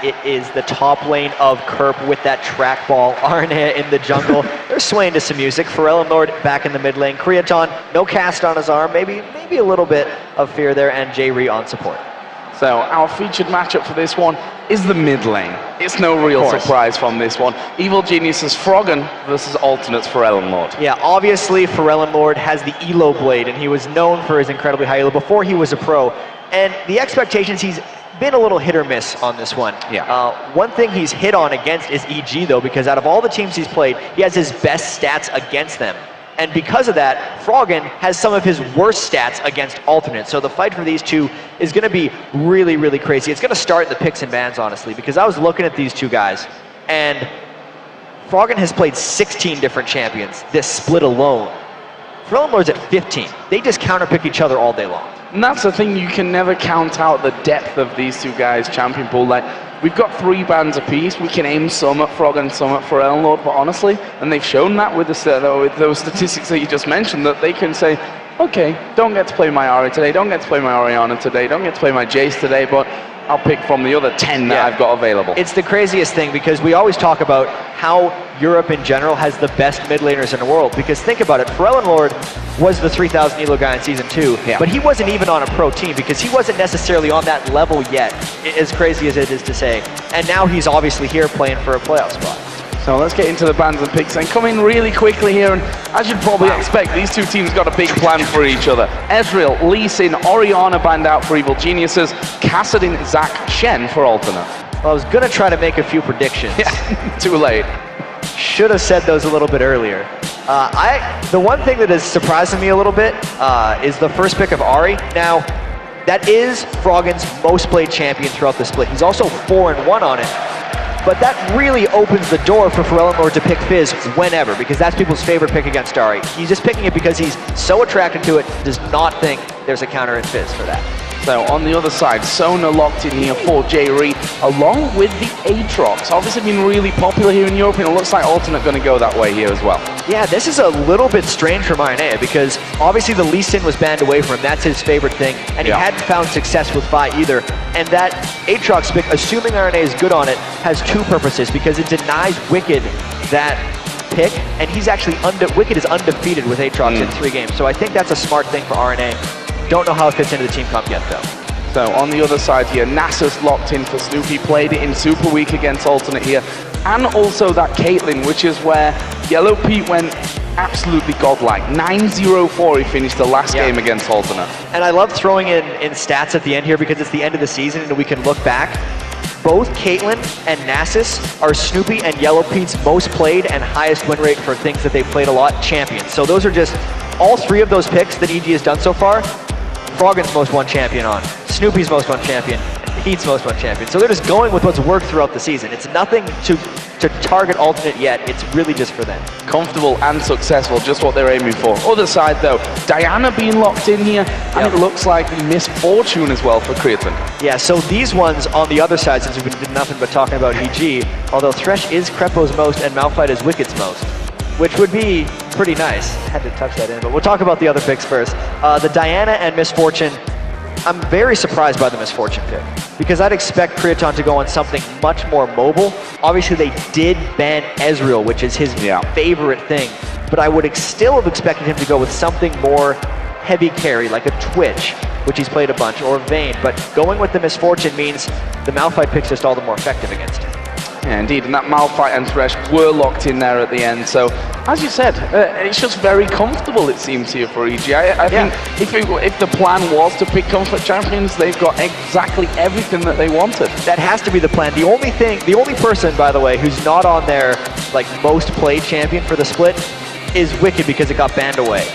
it is the top lane of Kerp with that trackball. RNA in the jungle. They're swaying to some music. Pharrell and Lord back in the mid lane. Creaton, no cast on his arm. Maybe a little bit of fear there, and J-Ree on support. So our featured matchup for this one is the mid lane. It's no real surprise from this one. Evil Geniuses Froggen versus Alternates Pharrell and Lord. Yeah, obviously Pharrell and Lord has the Elo blade, and he was known for his incredibly high Elo before he was a pro. And the expectations, he's been a little hit or miss on this one. Yeah. One thing he's hit on against is EG though, because out of all the teams he's played, he has his best stats against them. And because of that, Froggen has some of his worst stats against Alternates. So the fight for these two is going to be really, really crazy. It's going to start in the picks and bans, honestly, because I was looking at these two guys, and Froggen has played 16 different champions this split alone. Pharrell and Lord's at 15. They just counterpick each other all day long. And that's the thing, you can never count out the depth of these two guys' champion pool. Like, we've got 3 bans apiece. We can aim some at Froggen, some at Pharrell and Lord, but honestly, and they've shown that with those statistics that you just mentioned, that they can say, okay, don't get to play my Ahri today, don't get to play my Orianna today, don't get to play my Jace today, but I'll pick from the other 10 that I've got available. It's the craziest thing, because we always talk about how Europe in general has the best mid laners in the world. Because think about it, Pharrell and Lord was the 3000 Elo guy in Season 2, but he wasn't even on a pro team because he wasn't necessarily on that level yet, as crazy as it is to say. And now he's obviously here playing for a playoff spot. So let's get into the bans and picks and come in really quickly here, and as you'd probably expect, these two teams got a big plan for each other. Ezreal, Lee Sin, Orianna banned out for Evil Geniuses, Kassadin, Zac, Shen for Alternate. Well, I was gonna try to make a few predictions. Yeah, too late. Should have said those a little bit earlier. The one thing that is surprising me a little bit is the first pick of Ahri. Now, that is Froggen's most played champion throughout the split. He's also 4-1 on it. But that really opens the door for Pharrell and Lord to pick Fizz whenever, because that's people's favorite pick against Ahri. He's just picking it because he's so attracted to it, does not think there's a counter in Fizz for that. So on the other side, Sona locked in here for J-Ree, along with the Aatrox. Obviously been really popular here in Europe, and it looks like Alternate going to go that way here as well. Yeah, this is a little bit strange for Marinea, because obviously the Lee Sin was banned away from him. That's his favorite thing, and he hadn't found success with Vi either. And that Aatrox pick, assuming Marinea is good on it, has 2 purposes, because it denies Wicked that pick, and he's actually Wicked is undefeated with Aatrox in 3 games. So I think that's a smart thing for RNA. Don't know how it fits into the team comp yet, though. So on the other side here, Nasus locked in for Snoopy, played it in Super Week against Alternate here, and also that Caitlyn, which is where Yellow Pete went absolutely godlike. 9-0-4 he finished the last game against Alternate. And I love throwing in stats at the end here, because it's the end of the season and we can look back. Both Caitlyn and Nasus are Snoopy and Yellow Pete's most played and highest win rate for things that they've played a lot, champions. So those are just all 3 of those picks that EG has done so far. Froggen's most won champion on, Snoopy's most won champion, Pete's most won champion. So they're just going with what's worked throughout the season. It's nothing to target Alternate yet, it's really just for them. Comfortable and successful, just what they're aiming for. Other side though, Diana being locked in here, and it looks like misfortune as well for Creatine. Yeah, so these ones on the other side, since we've been doing nothing but talking about EG, although Thresh is Crepo's most and Malphite is Wicked's most, which would be pretty nice. I had to touch that in, but we'll talk about the other picks first. The Diana and Misfortune, I'm very surprised by the Misfortune pick, because I'd expect Creaton to go on something much more mobile. Obviously they did ban Ezreal, which is his favorite thing, but I would still have expected him to go with something more heavy carry, like a Twitch, which he's played a bunch, or Vayne, but going with the Misfortune means the Malphite pick's just all the more effective against him. Yeah, indeed, and that Malphite and Thresh were locked in there at the end. So, as you said, it's just very comfortable, it seems, here for EG. I think if the plan was to pick comfort champions, they've got exactly everything that they wanted. That has to be the plan. The only person, by the way, who's not on their most played champion for the split is Wicked, because it got banned away.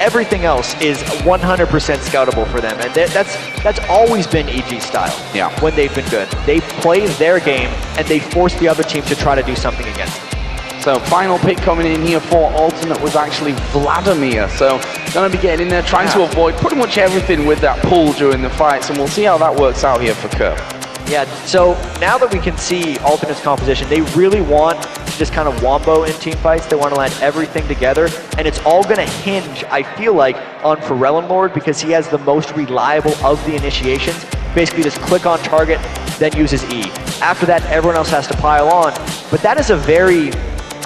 Everything else is 100% scoutable for them, and that's always been EG style. Yeah. When they've been good, they play their game and they force the other team to try to do something against them. So final pick coming in here for Alternate was actually Vladimir. So going to be getting in there, trying to avoid pretty much everything with that pull during the fights, and we'll see how that works out here for Kerp. Yeah, so now that we can see Alternate's composition, they really want to just kind of wombo in team fights. They want to land everything together, and it's all going to hinge, I feel like, on Pharrell and Lord, because he has the most reliable of the initiations. basically just click on target, then uses E. After that, everyone else has to pile on. But that is a very,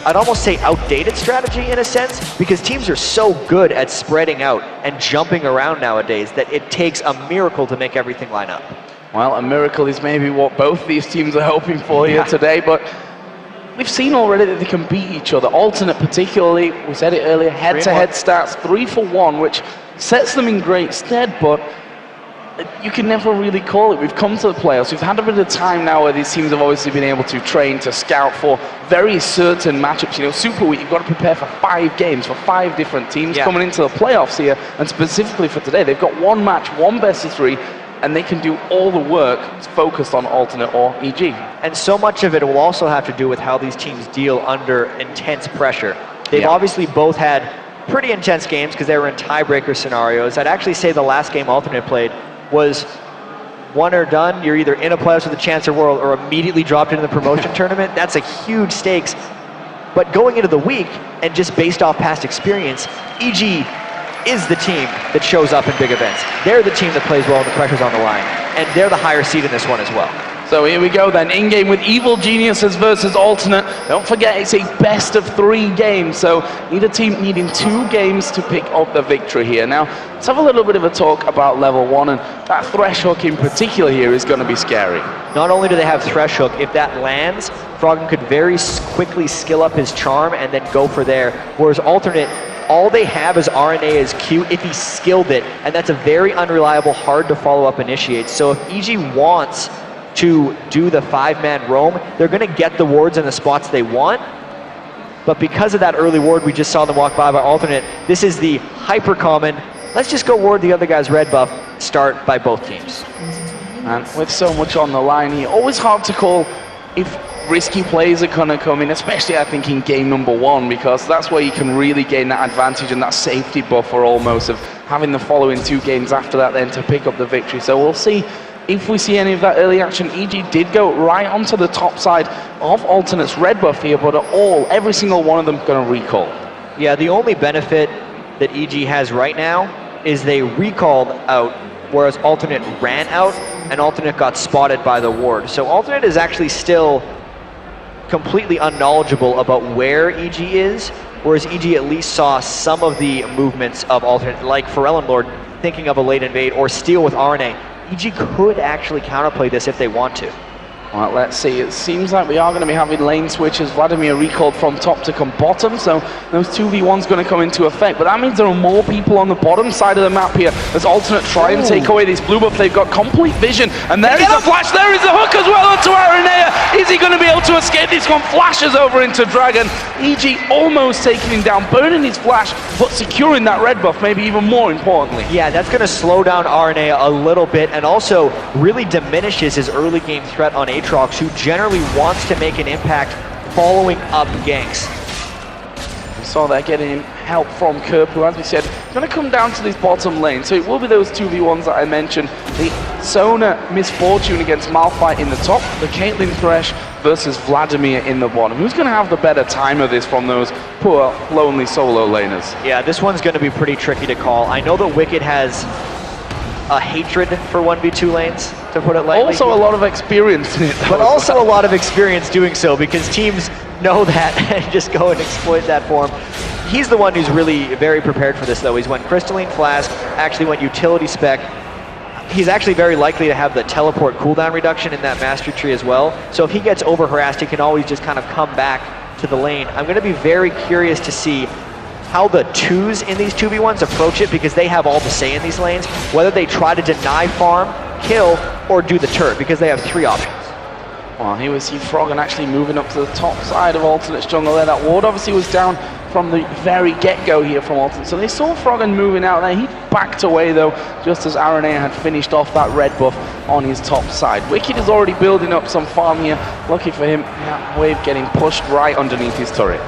I'd almost say outdated strategy in a sense, because teams are so good at spreading out and jumping around nowadays that it takes a miracle to make everything line up. Well, a miracle is maybe what both these teams are hoping for here today, but we've seen already that they can beat each other. Alternate particularly, we said it earlier, head-to-head stats, 3-for-1, which sets them in great stead, but you can never really call it. We've come to the playoffs. We've had a bit of time now where these teams have obviously been able to train, to scout for very certain matchups. You know, Super Week, you've got to prepare for 5 games, for 5 different teams coming into the playoffs here, and specifically for today, they've got 1 match, 1 best-of-3, and they can do all the work focused on alternate or EG. And so much of it will also have to do with how these teams deal under intense pressure. They've obviously both had pretty intense games because they were in tiebreaker scenarios. I'd actually say the last game alternate played was one or done. You're either in a playoffs with a chance of world or immediately dropped into the promotion tournament. That's a huge stakes. But going into the week, and just based off past experience, EG is the team that shows up in big events. They're the team that plays well when the pressure's on the line. And they're the higher seed in this one as well. So here we go then, in-game with Evil Geniuses versus Alternate. Don't forget, it's a best-of-3 game, so either team needing 2 games to pick up the victory here. Now, let's have a little bit of a talk about level 1, and that Thresh Hook in particular here is going to be scary. Not only do they have Thresh Hook, if that lands, Froggen could very quickly skill up his charm and then go for there, whereas Alternate, all they have is RNA as Q if he skilled it, and that's a very unreliable, hard to follow up initiate. So if EG wants to do the 5-man roam, they're going to get the wards in the spots they want, but because of that early ward we just saw them walk by Alternate, this is the hyper common, let's just go ward the other guy's red buff start by both teams. And with so much on the line here, always hard to call if risky plays are going to come in, especially I think in game number 1, because that's where you can really gain that advantage and that safety buffer almost of having the following 2 games after that then to pick up the victory. So we'll see if we see any of that early action. EG did go right onto the top side of Alternate's red buff here, but every single one of them going to recall. Yeah, the only benefit that EG has right now is they recalled out, whereas Alternate ran out, and Alternate got spotted by the ward. So Alternate is actually still completely unknowledgeable about where EG is, whereas EG at least saw some of the movements of Alternate, like Pharrell Lord thinking of a late invade or steal with RNA. EG could actually counterplay this if they want to. Well, let's see. It seems like we are going to be having lane switches. Vladimir recalled from top to come bottom, so those 2v1's going to come into effect. But that means there are more people on the bottom side of the map here as Alternate try and take away this blue buff. They've got complete vision, and there is a flash. There is a hook as well onto Aranea. Is he going to be able to escape? This one flashes over into Dragon. EG almost taking him down, burning his flash, but securing that red buff, maybe even more importantly. Yeah, that's going to slow down Aranea a little bit, and also really diminishes his early game threat on Aatrox, who generally wants to make an impact following up ganks. We saw that getting help from Kerp, who, as we said, is going to come down to this bottom lane. So it will be those 2v1s that I mentioned. The Sona Misfortune against Malphite in the top, the Caitlyn Thresh versus Vladimir in the bottom. Who's going to have the better time of this from those poor, lonely solo laners? Yeah, this one's going to be pretty tricky to call. I know that Wicked has a hatred for 1v2 lanes, to put it lightly. Also a lot of experience in it, though, but also a lot of experience doing so, because teams know that and just go and exploit that for him. He's the one who's really very prepared for this, though. He's went Crystalline Flask, actually went Utility Spec. He's actually very likely to have the teleport cooldown reduction in that Mastery Tree as well. So if he gets over-harassed, he can always just kind of come back to the lane. I'm going to be very curious to see how the 2s in these 2v1s approach it, because they have all the say in these lanes, whether they try to deny farm, kill, or do the turret, because they have 3 options. Well, here we see Froggen actually moving up to the top side of Alternate's jungle there. That ward obviously was down from the very get-go here from Alternate. So they saw Froggen moving out there. He backed away though, just as Aranea had finished off that red buff on his top side. Wicked is already building up some farm here. Lucky for him, that wave getting pushed right underneath his turret.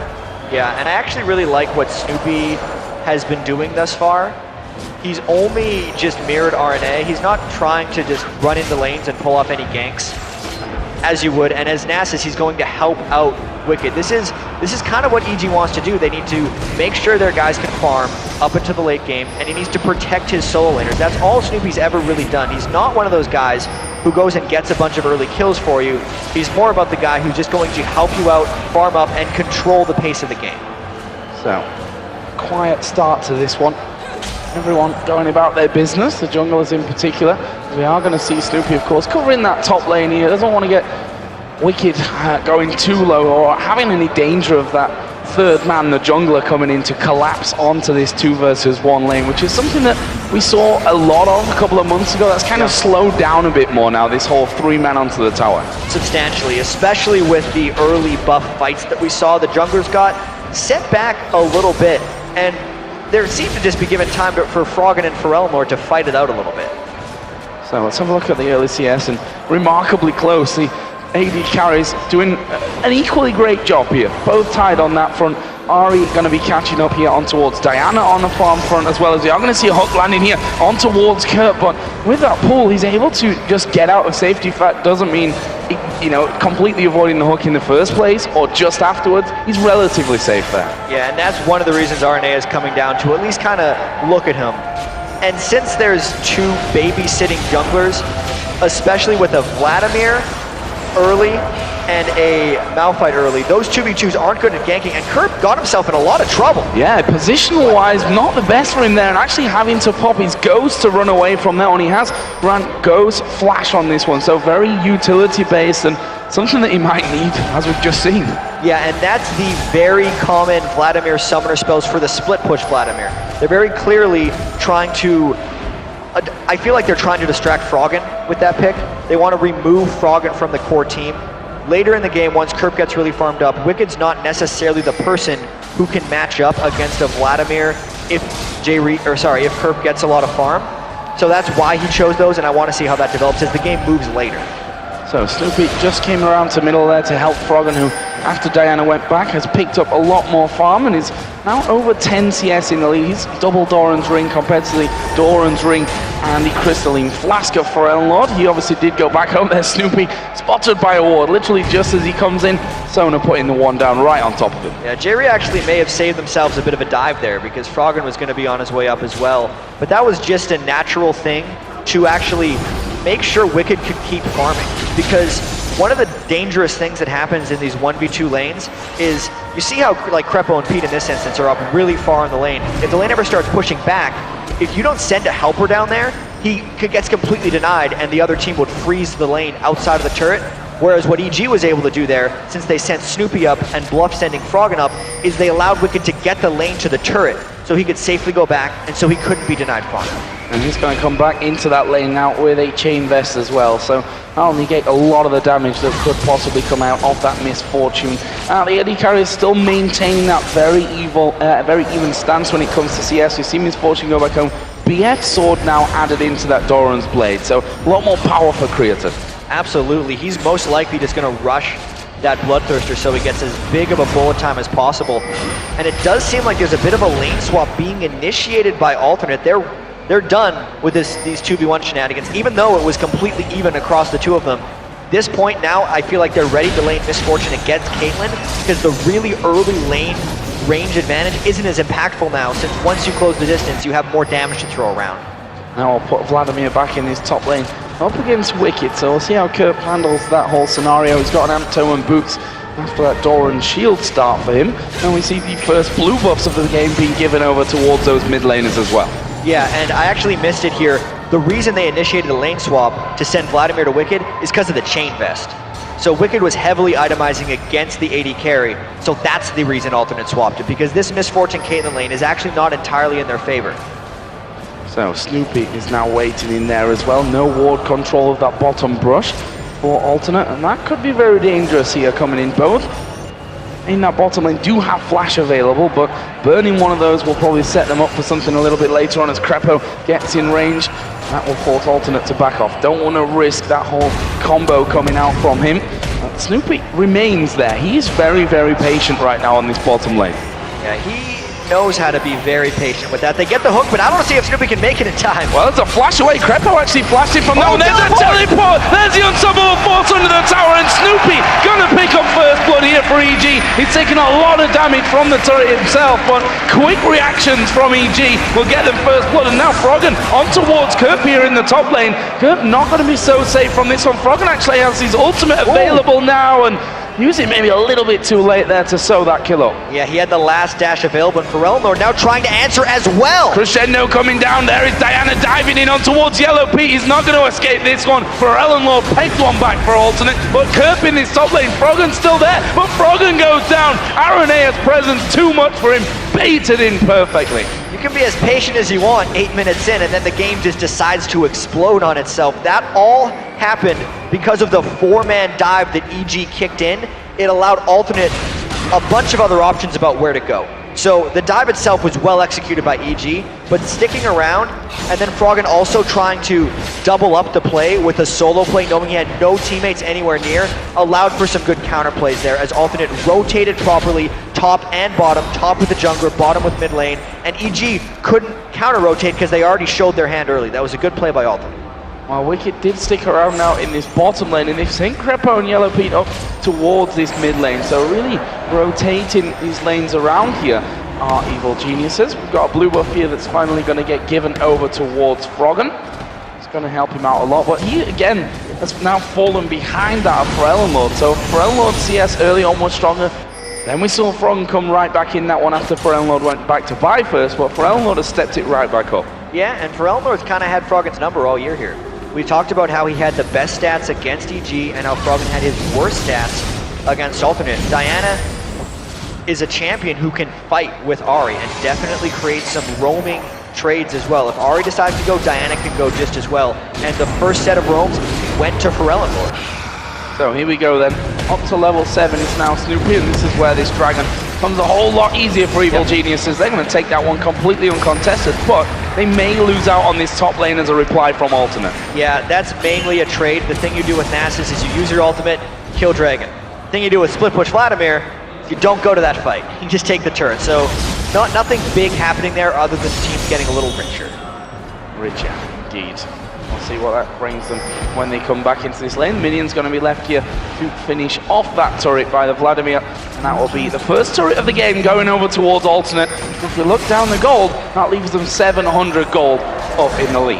Yeah, and I actually really like what Snoopy has been doing thus far. He's only just mirrored RNA. He's not trying to just run into lanes and pull off any ganks, as you would. And as Nasus, he's going to help out Wicked. This is This is kind of what EG wants to do. They need to make sure their guys can farm up into the late game, and he needs to protect his solo laners. That's all Snoopy's ever really done. He's not one of those guys who goes and gets a bunch of early kills for you. He's more about the guy who's just going to help you out, farm up, and control the pace of the game. So, quiet start to this one. Everyone going about their business, the junglers in particular. We are going to see Snoopy, of course, covering that top lane here. Doesn't want to get Wicked going too low or having any danger of that third man, the jungler, coming in to collapse onto this 2 versus 1 lane, which is something that we saw a lot of a couple of months ago. That's kind of slowed down a bit more now, this whole 3-man onto the tower. Substantially, especially with the early buff fights that we saw. The junglers got set back a little bit, and there seemed to just be given time for Froggen and Elnor to fight it out a little bit. So let's have a look at the LCS, and remarkably close. The AD carries doing an equally great job here. Both tied on that front. Ari going to be catching up here on towards Diana on the farm front, as well as we are going to see a hook landing here on towards Kurt. But with that pull, he's able to just get out of safety. That doesn't mean, you know, completely avoiding the hook in the first place or just afterwards. He's relatively safe there. Yeah, and that's one of the reasons RNA is coming down to at least kind of look at him. And since there's 2 babysitting junglers, especially with a Vladimir early and a Malphite early, those 2v2s aren't good at ganking, and Kurt got himself in a lot of trouble. Yeah, positional wise, not the best for him there, and actually having to pop his Ghost to run away from that one. He has run Ghost Flash on this one, so very utility based and something that he might need, as we've just seen. Yeah, and that's the very common Vladimir summoner spells for the split push Vladimir. They're very clearly trying to, I feel like they're trying to distract Froggen with that pick. They want to remove Froggen from the core team. Later in the game, once Kerp gets really farmed up, Wicked's not necessarily the person who can match up against a Vladimir if Kerp gets a lot of farm. So that's why he chose those, and I want to see how that develops as the game moves later. So Snoopy just came around to middle there to help Froggen, who, after Diana went back, has picked up a lot more farm and is now over 10 CS in the lead. He's double Doran's Ring compared to the Doran's Ring and the Crystalline Flask of Lord. He obviously did go back home there. Snoopy spotted by a ward, literally just as he comes in. Sona putting the one down right on top of him. Yeah, Jerry actually may have saved themselves a bit of a dive there because Froggen was going to be on his way up as well. But that was just a natural thing to actually make sure Wicked could keep farming, because one of the dangerous things that happens in these 1v2 lanes is you see how like Crepo and Pete in this instance are up really far in the lane. If the lane ever starts pushing back, if you don't send a helper down there, he gets completely denied and the other team would freeze the lane outside of the turret. Whereas what EG was able to do there, since they sent Snoopy up and bluff sending Froggen up, is they allowed Wicked to get the lane to the turret so he could safely go back and so he couldn't be denied farm. And he's going to come back into that lane now with a chain vest as well, so that'll negate a lot of the damage that could possibly come out of that misfortune. The AD carry is still maintaining that very even stance when it comes to CS. You see Misfortune go back home. BF Sword now added into that Doran's Blade, so a lot more power for Creative. Absolutely, he's most likely just going to rush that Bloodthirster so he gets as big of a bullet time as possible. And it does seem like there's a bit of a lane swap being initiated by Alternate. They're done with these 2v1 shenanigans, even though it was completely even across the 2 of them. This point now, I feel like they're ready to lane Misfortune against Caitlyn, because the really early lane range advantage isn't as impactful now, since once you close the distance, you have more damage to throw around. Now I'll put Vladimir back in his top lane, up against Wicked, so we'll see how Kerp handles that whole scenario. He's got an Ampto and boots after that Doran shield start for him, and we see the first blue buffs of the game being given over towards those mid laners as well. Yeah, and I actually missed it here. The reason they initiated a lane swap to send Vladimir to Wicked is because of the chain vest. So Wicked was heavily itemizing against the AD carry, so that's the reason Alternate swapped it, because this Misfortune Caitlyn lane is actually not entirely in their favor. So Snoopy is now waiting in there as well. No ward control of that bottom brush for Alternate, and that could be very dangerous here coming in. Both in that bottom lane do have flash available, but burning one of those will probably set them up for something a little bit later on as Crepo gets in range. That will force Alternate to back off. Don't want to risk that whole combo coming out from him. Snoopy remains there. He is very, very patient right now on this bottom lane. Yeah, knows how to be very patient with that. They get the hook, but I don't see if Snoopy can make it in time. Well, there's a flash away. Crepo actually flashed it from that one. There's a teleport. There's the unstoppable force under the tower, and Snoopy gonna pick up first blood here for EG. He's taken a lot of damage from the turret himself, but quick reactions from EG will get them first blood. And now Froggen on towards Kerp here in the top lane. Kerp not gonna be so safe from this one. Froggen actually has his ultimate available now, and using maybe a little bit too late there to sew that kill up. Yeah, he had the last dash available, and Forelnor now trying to answer as well. Crescendo coming down, there is Diana diving in on towards Yellow Pete. He's not going to escape this one. Forelnor pegged one back for alternate, but Kerp in his top lane. Froggen's still there, but Froggen goes down. Arenea's presence too much for him, baited in perfectly. You can be as patient as you want 8 minutes in, and then the game just decides to explode on itself. That all happened because of the 4-man dive that EG kicked in. It allowed alternate a bunch of other options about where to go. So the dive itself was well executed by EG, but sticking around, and then Froggen also trying to double up the play with a solo play, knowing he had no teammates anywhere near, allowed for some good counterplays there as alternate rotated properly, top and bottom, top with the jungler, bottom with mid lane, and EG couldn't counter-rotate because they already showed their hand early. That was a good play by alternate. Well, Wicked did stick around now in this bottom lane, and they've sent Crepo and Yellow Pete up towards this mid lane. So really rotating these lanes around here are Evil Geniuses. We've got a blue buff here that's finally going to get given over towards Froggen. It's going to help him out a lot, but he, again, has now fallen behind that of Forelnor. So Forelnor CS early on was stronger. Then we saw Froggen come right back in that one after Forelnor went back to buy first, but Forelnor has stepped it right back up. Yeah, and Forelnor's kind of had Froggen's number all year here. We talked about how he had the best stats against EG and how Froggen had his worst stats against alternate. Diana is a champion who can fight with Ahri and definitely create some roaming trades as well. If Ahri decides to go, Diana can go just as well. And the first set of roams went to Forelnor. So here we go then. Up to level 7 is now Snoopy, and this is where this dragon comes a whole lot easier for Evil Geniuses. They're going to take that one completely uncontested, but they may lose out on this top lane as a reply from alternate. Yeah, that's mainly a trade. The thing you do with Nasus is you use your ultimate, kill dragon. The thing you do with Split Push Vladimir, you don't go to that fight. You just take the turret. So nothing big happening there other than the teams getting a little richer. Richer, indeed. We'll see what that brings them when they come back into this lane. Minion's going to be left here to finish off that turret by the Vladimir, and that will be the first turret of the game going over towards alternate. If we look down the gold, that leaves them 700 gold up in the lead.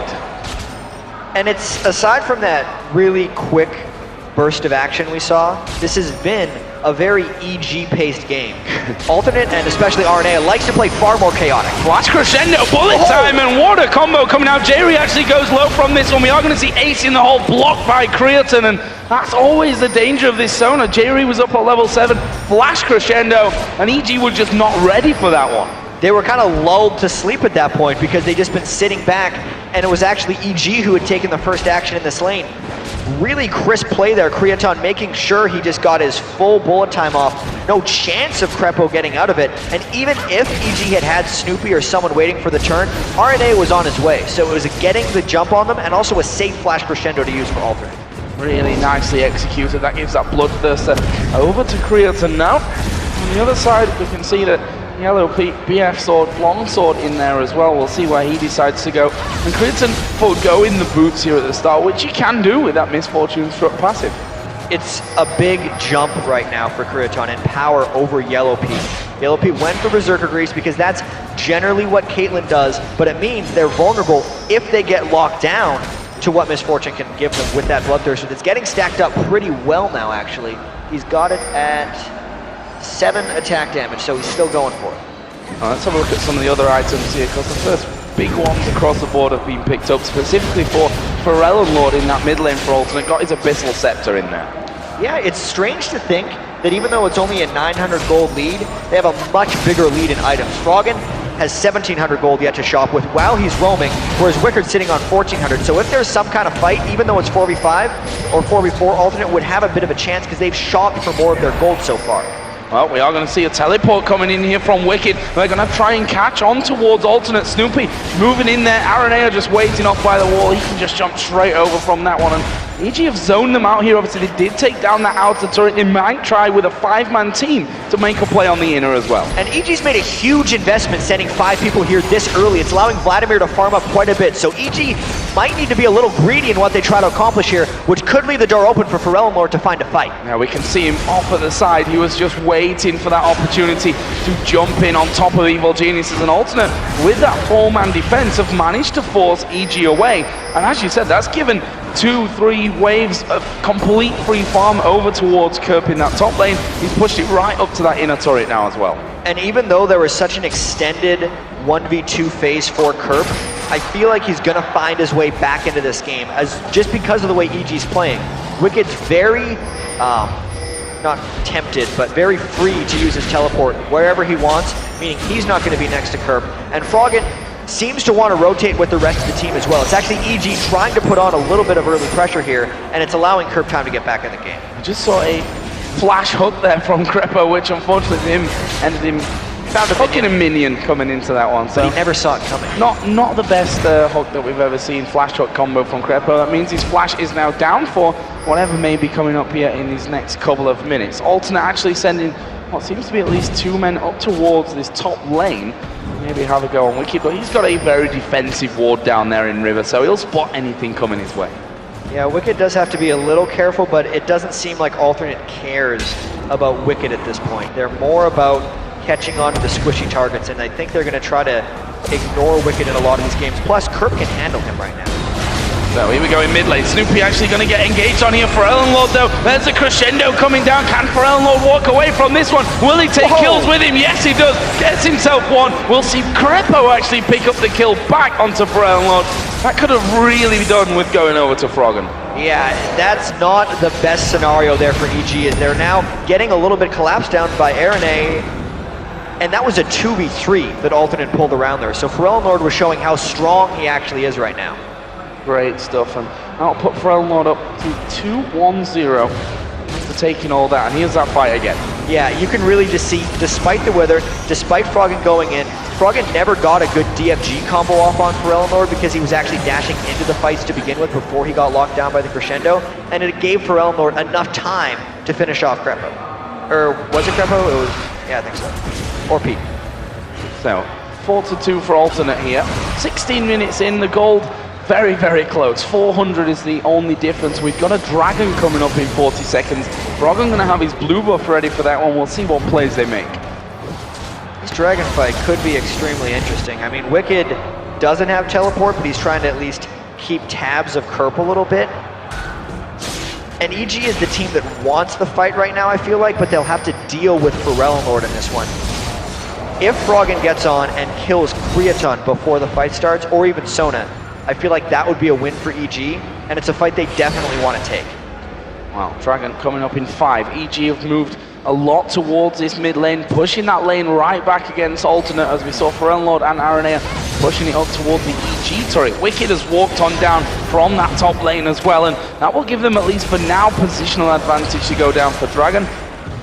And it's, aside from that really quick burst of action we saw, this has been a very EG-paced game. Alternate, and especially Arenea, likes to play far more chaotic. Flash Crescendo, bullet time, and what a combo coming out. Jerry actually goes low from this one. We are going to see Ace in the hole blocked by Creaton, and that's always the danger of this Sona. Jerry was up at level 7, Flash Crescendo, and EG were just not ready for that one. They were kind of lulled to sleep at that point because they'd just been sitting back, and it was actually EG who had taken the first action in this lane. Really crisp play there, Creaton making sure he just got his full bullet time off. No chance of Crepo getting out of it, and even if EG had had Snoopy or someone waiting for the turn, RNA was on his way, so it was getting the jump on them and also a safe Flash Crescendo to use for alternate. Really nicely executed. That gives that Bloodthirster over to Creaton now. On the other side, we can see that Yellow Pete, BF sword, long sword in there as well. We'll see where he decides to go. And Creaton forgo in the boots here at the start, which he can do with that Misfortune Struck passive. It's a big jump right now for Creaton and power over Yellow Pete. Yellow Pete went for Berserker Grease because that's generally what Caitlyn does, but it means they're vulnerable if they get locked down to what Misfortune can give them with that Bloodthirster. It's getting stacked up pretty well now, actually. He's got it at 7 attack damage, so he's still going for it. Let's have a look at some of the other items here, because the first big ones across the board have been picked up specifically for Forelnor in that mid lane for alternate. Got his Abyssal Scepter in there. Yeah, it's strange to think that even though it's only a 900 gold lead, they have a much bigger lead in items. Froggen has 1700 gold yet to shop with while he's roaming, whereas Wickard's sitting on 1400. So if there's some kind of fight, even though it's 4v5 or 4v4, alternate would have a bit of a chance because they've shopped for more of their gold so far. Well, we are going to see a teleport coming in here from Wicked. They're going to try and catch on towards alternate. Snoopy moving in there. Aranea just waiting off by the wall. He can just jump straight over from that one. And EG have zoned them out here. Obviously, they did take down that outer turret. They might try with a 5-man team to make a play on the inner as well. And EG's made a huge investment sending 5 people here this early. It's allowing Vladimir to farm up quite a bit. So EG might need to be a little greedy in what they try to accomplish here, which could leave the door open for Lord to find a fight. Now we can see him off at the side. He was just waiting for that opportunity to jump in on top of Evil Geniuses. And Alternate, with that 4-man defense, have managed to force EG away. And as you said, that's given 2-3 waves of complete free farm over towards Kerp in that top lane. He's pushed it right up to that inner turret now as well. And even though there was such an extended 1v2 phase for Kerp, I feel like he's gonna find his way back into this game, as just because of the way EG's playing. Wicked's very, not tempted, but very free to use his teleport wherever he wants, meaning he's not gonna be next to Kerp. And Froggen seems to want to rotate with the rest of the team as well. It's actually EG trying to put on a little bit of early pressure here, and it's allowing Kerp time to get back in the game. I just saw a flash hook there from Crepo, which unfortunately ended him hooking a minion coming into that one. So but he never saw it coming. Not the best hook that we've ever seen, flash hook combo from Crepo. That means his flash is now down for whatever may be coming up here in these next couple of minutes. Alternate actually sending what seems to be at least 2 men up towards this top lane. Maybe have a go on Wicked, but he's got a very defensive ward down there in River, so he'll spot anything coming his way. Yeah, Wicked does have to be a little careful, but it doesn't seem like Alternate cares about Wicked at this point. They're more about catching on to the squishy targets, and I think they're going to try to ignore Wicked in a lot of these games. Plus, Kerp can handle him right now. So here we go in mid lane. Snoopy actually going to get engaged on here. Lord though, there's a crescendo coming down. Can Lord walk away from this one? Will he take kills with him? Yes, he does. Gets himself one. We'll see Crepo actually pick up the kill back onto Lord. That could have really done with going over to Froggen. Yeah, that's not the best scenario there for EG, as they're now getting a little bit collapsed down by Arene. And that was a 2v3 that Alternate pulled around there. So Lord was showing how strong he actually is right now. Great stuff, and that'll put Lord up to 2-1-0 after taking all that, and here's that fight again. Yeah, you can really just see, despite the weather, despite Froggen going in, Froggen never got a good DFG combo off on Lord because he was actually dashing into the fights to begin with before he got locked down by the crescendo, and it gave Lord enough time to finish off Crepo. Or was it Crepo? It was, yeah, I think so. Or Pete. So, 4-2 for Alternate here. 16 minutes in, the gold very, very close. 400 is the only difference. We've got a dragon coming up in 40 seconds. Froggen going to have his blue buff ready for that one. We'll see what plays they make. This dragon fight could be extremely interesting. I mean, Wicked doesn't have teleport, but he's trying to at least keep tabs of Kerp a little bit. And EG is the team that wants the fight right now, I feel like, but they'll have to deal with Lord in this one. If Froggen gets on and kills Creaton before the fight starts, or even Sona, I feel like that would be a win for EG, and it's a fight they definitely want to take. Wow, Dragon coming up in 5. EG have moved a lot towards this mid lane, pushing that lane right back against Alternate, as we saw Lord and Aranea pushing it up towards the EG turret. Wicked has walked on down from that top lane as well, and that will give them, at least for now, positional advantage to go down for Dragon.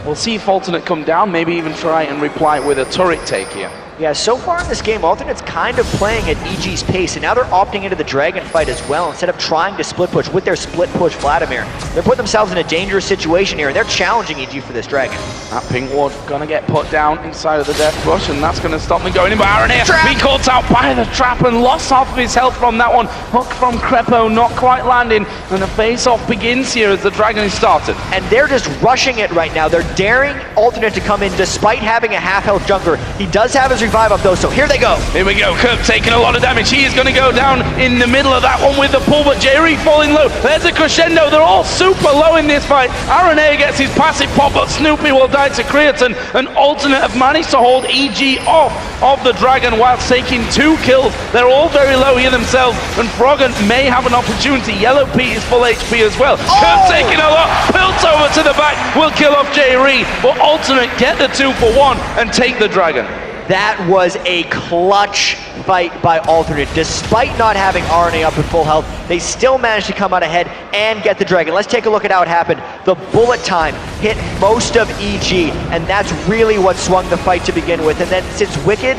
We'll see if Alternate come down, maybe even try and reply with a turret take here. Yeah, so far in this game, Alternate's kind of playing at EG's pace, and now they're opting into the dragon fight as well, instead of trying to split push with their split push Vladimir. They're putting themselves in a dangerous situation here, and they're challenging EG for this dragon. That pink ward gonna get put down inside of the death rush, and that's gonna stop them going in. But Aranea be caught out by the trap and lost half of his health from that one. Hook from Crepo not quite landing, and the face-off begins here as the dragon is started. And they're just rushing it right now. They're daring Alternate to come in despite having a half-health jungler. He does have his revive up though, so here they go. Here we go, Kerp taking a lot of damage. He is going to go down in the middle of that one with the pull, but Jerry falling low. There's a crescendo. They're all super low in this fight. Aranea gets his passive pop, but Snoopy will die to Creaton, and Alternate have managed to hold EG off of the dragon whilst taking 2 kills. They're all very low here themselves, and Froggen may have an opportunity. Yellow Pete is full HP as well. Kerp taking a lot. Pilt over to the back will kill off Jerry, but Alternate get the 2 for 1 and take the dragon. That was a clutch fight by Alternate. Despite not having RNA up at full health, they still managed to come out ahead and get the dragon. Let's take a look at how it happened. The bullet time hit most of EG, and that's really what swung the fight to begin with. And then since Wicked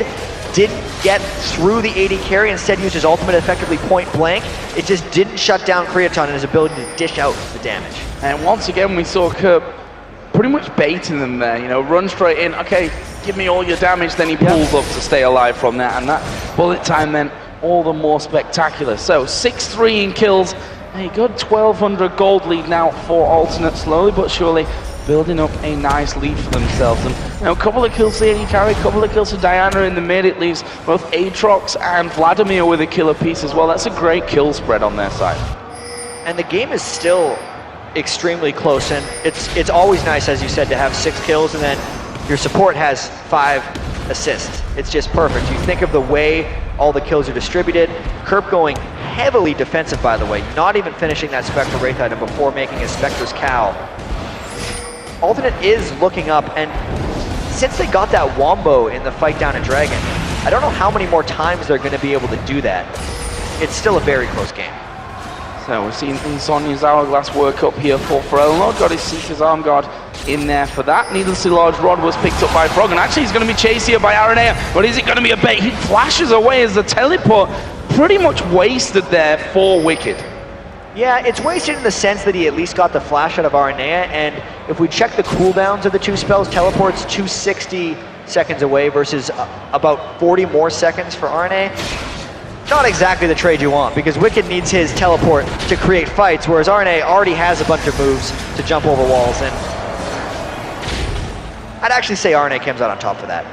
didn't get through the AD carry, instead used his ultimate effectively point blank. It just didn't shut down Creaton and his ability to dish out the damage. And once again, we saw Kerp pretty much baiting them there, you know, run straight in, okay, give me all your damage, then he pulls up to stay alive from there, and that bullet time then all the more spectacular. So 6-3 in kills, a good 1,200 gold lead now for Alternate, slowly but surely building up a nice lead for themselves. And you know, a couple of kills to AD carry, a couple of kills to Diana in the mid. It leaves both Aatrox and Vladimir with a kill apiece as well. That's a great kill spread on their side. And the game is still extremely close, and it's always nice, as you said, to have 6 kills and then your support has 5 assists. It's just perfect. You think of the way all the kills are distributed. Kerp going heavily defensive, by the way, not even finishing that Spectre Wraith item before making his Spectre's Cowl. Alternate is looking up, and since they got that Wombo in the fight down at Dragon, I don't know how many more times they're going to be able to do that. It's still a very close game. So we've seen Insomnia's Hourglass work up here for Elnor, got his Seeker's Arm Guard in there for that. Needlessly large rod was picked up by Frog, and actually he's going to be chased here by Aranea, but is it going to be a bait? He flashes away as the teleport pretty much wasted there for Wicked. Yeah, it's wasted in the sense that he at least got the flash out of Aranea, and if we check the cooldowns of the 2 spells, teleport's 260 seconds away versus about 40 more seconds for Aranea. Not exactly the trade you want, because Wicked needs his teleport to create fights, whereas Aranea already has a bunch of moves to jump over walls, and I'd actually say Aranea comes out on top for that.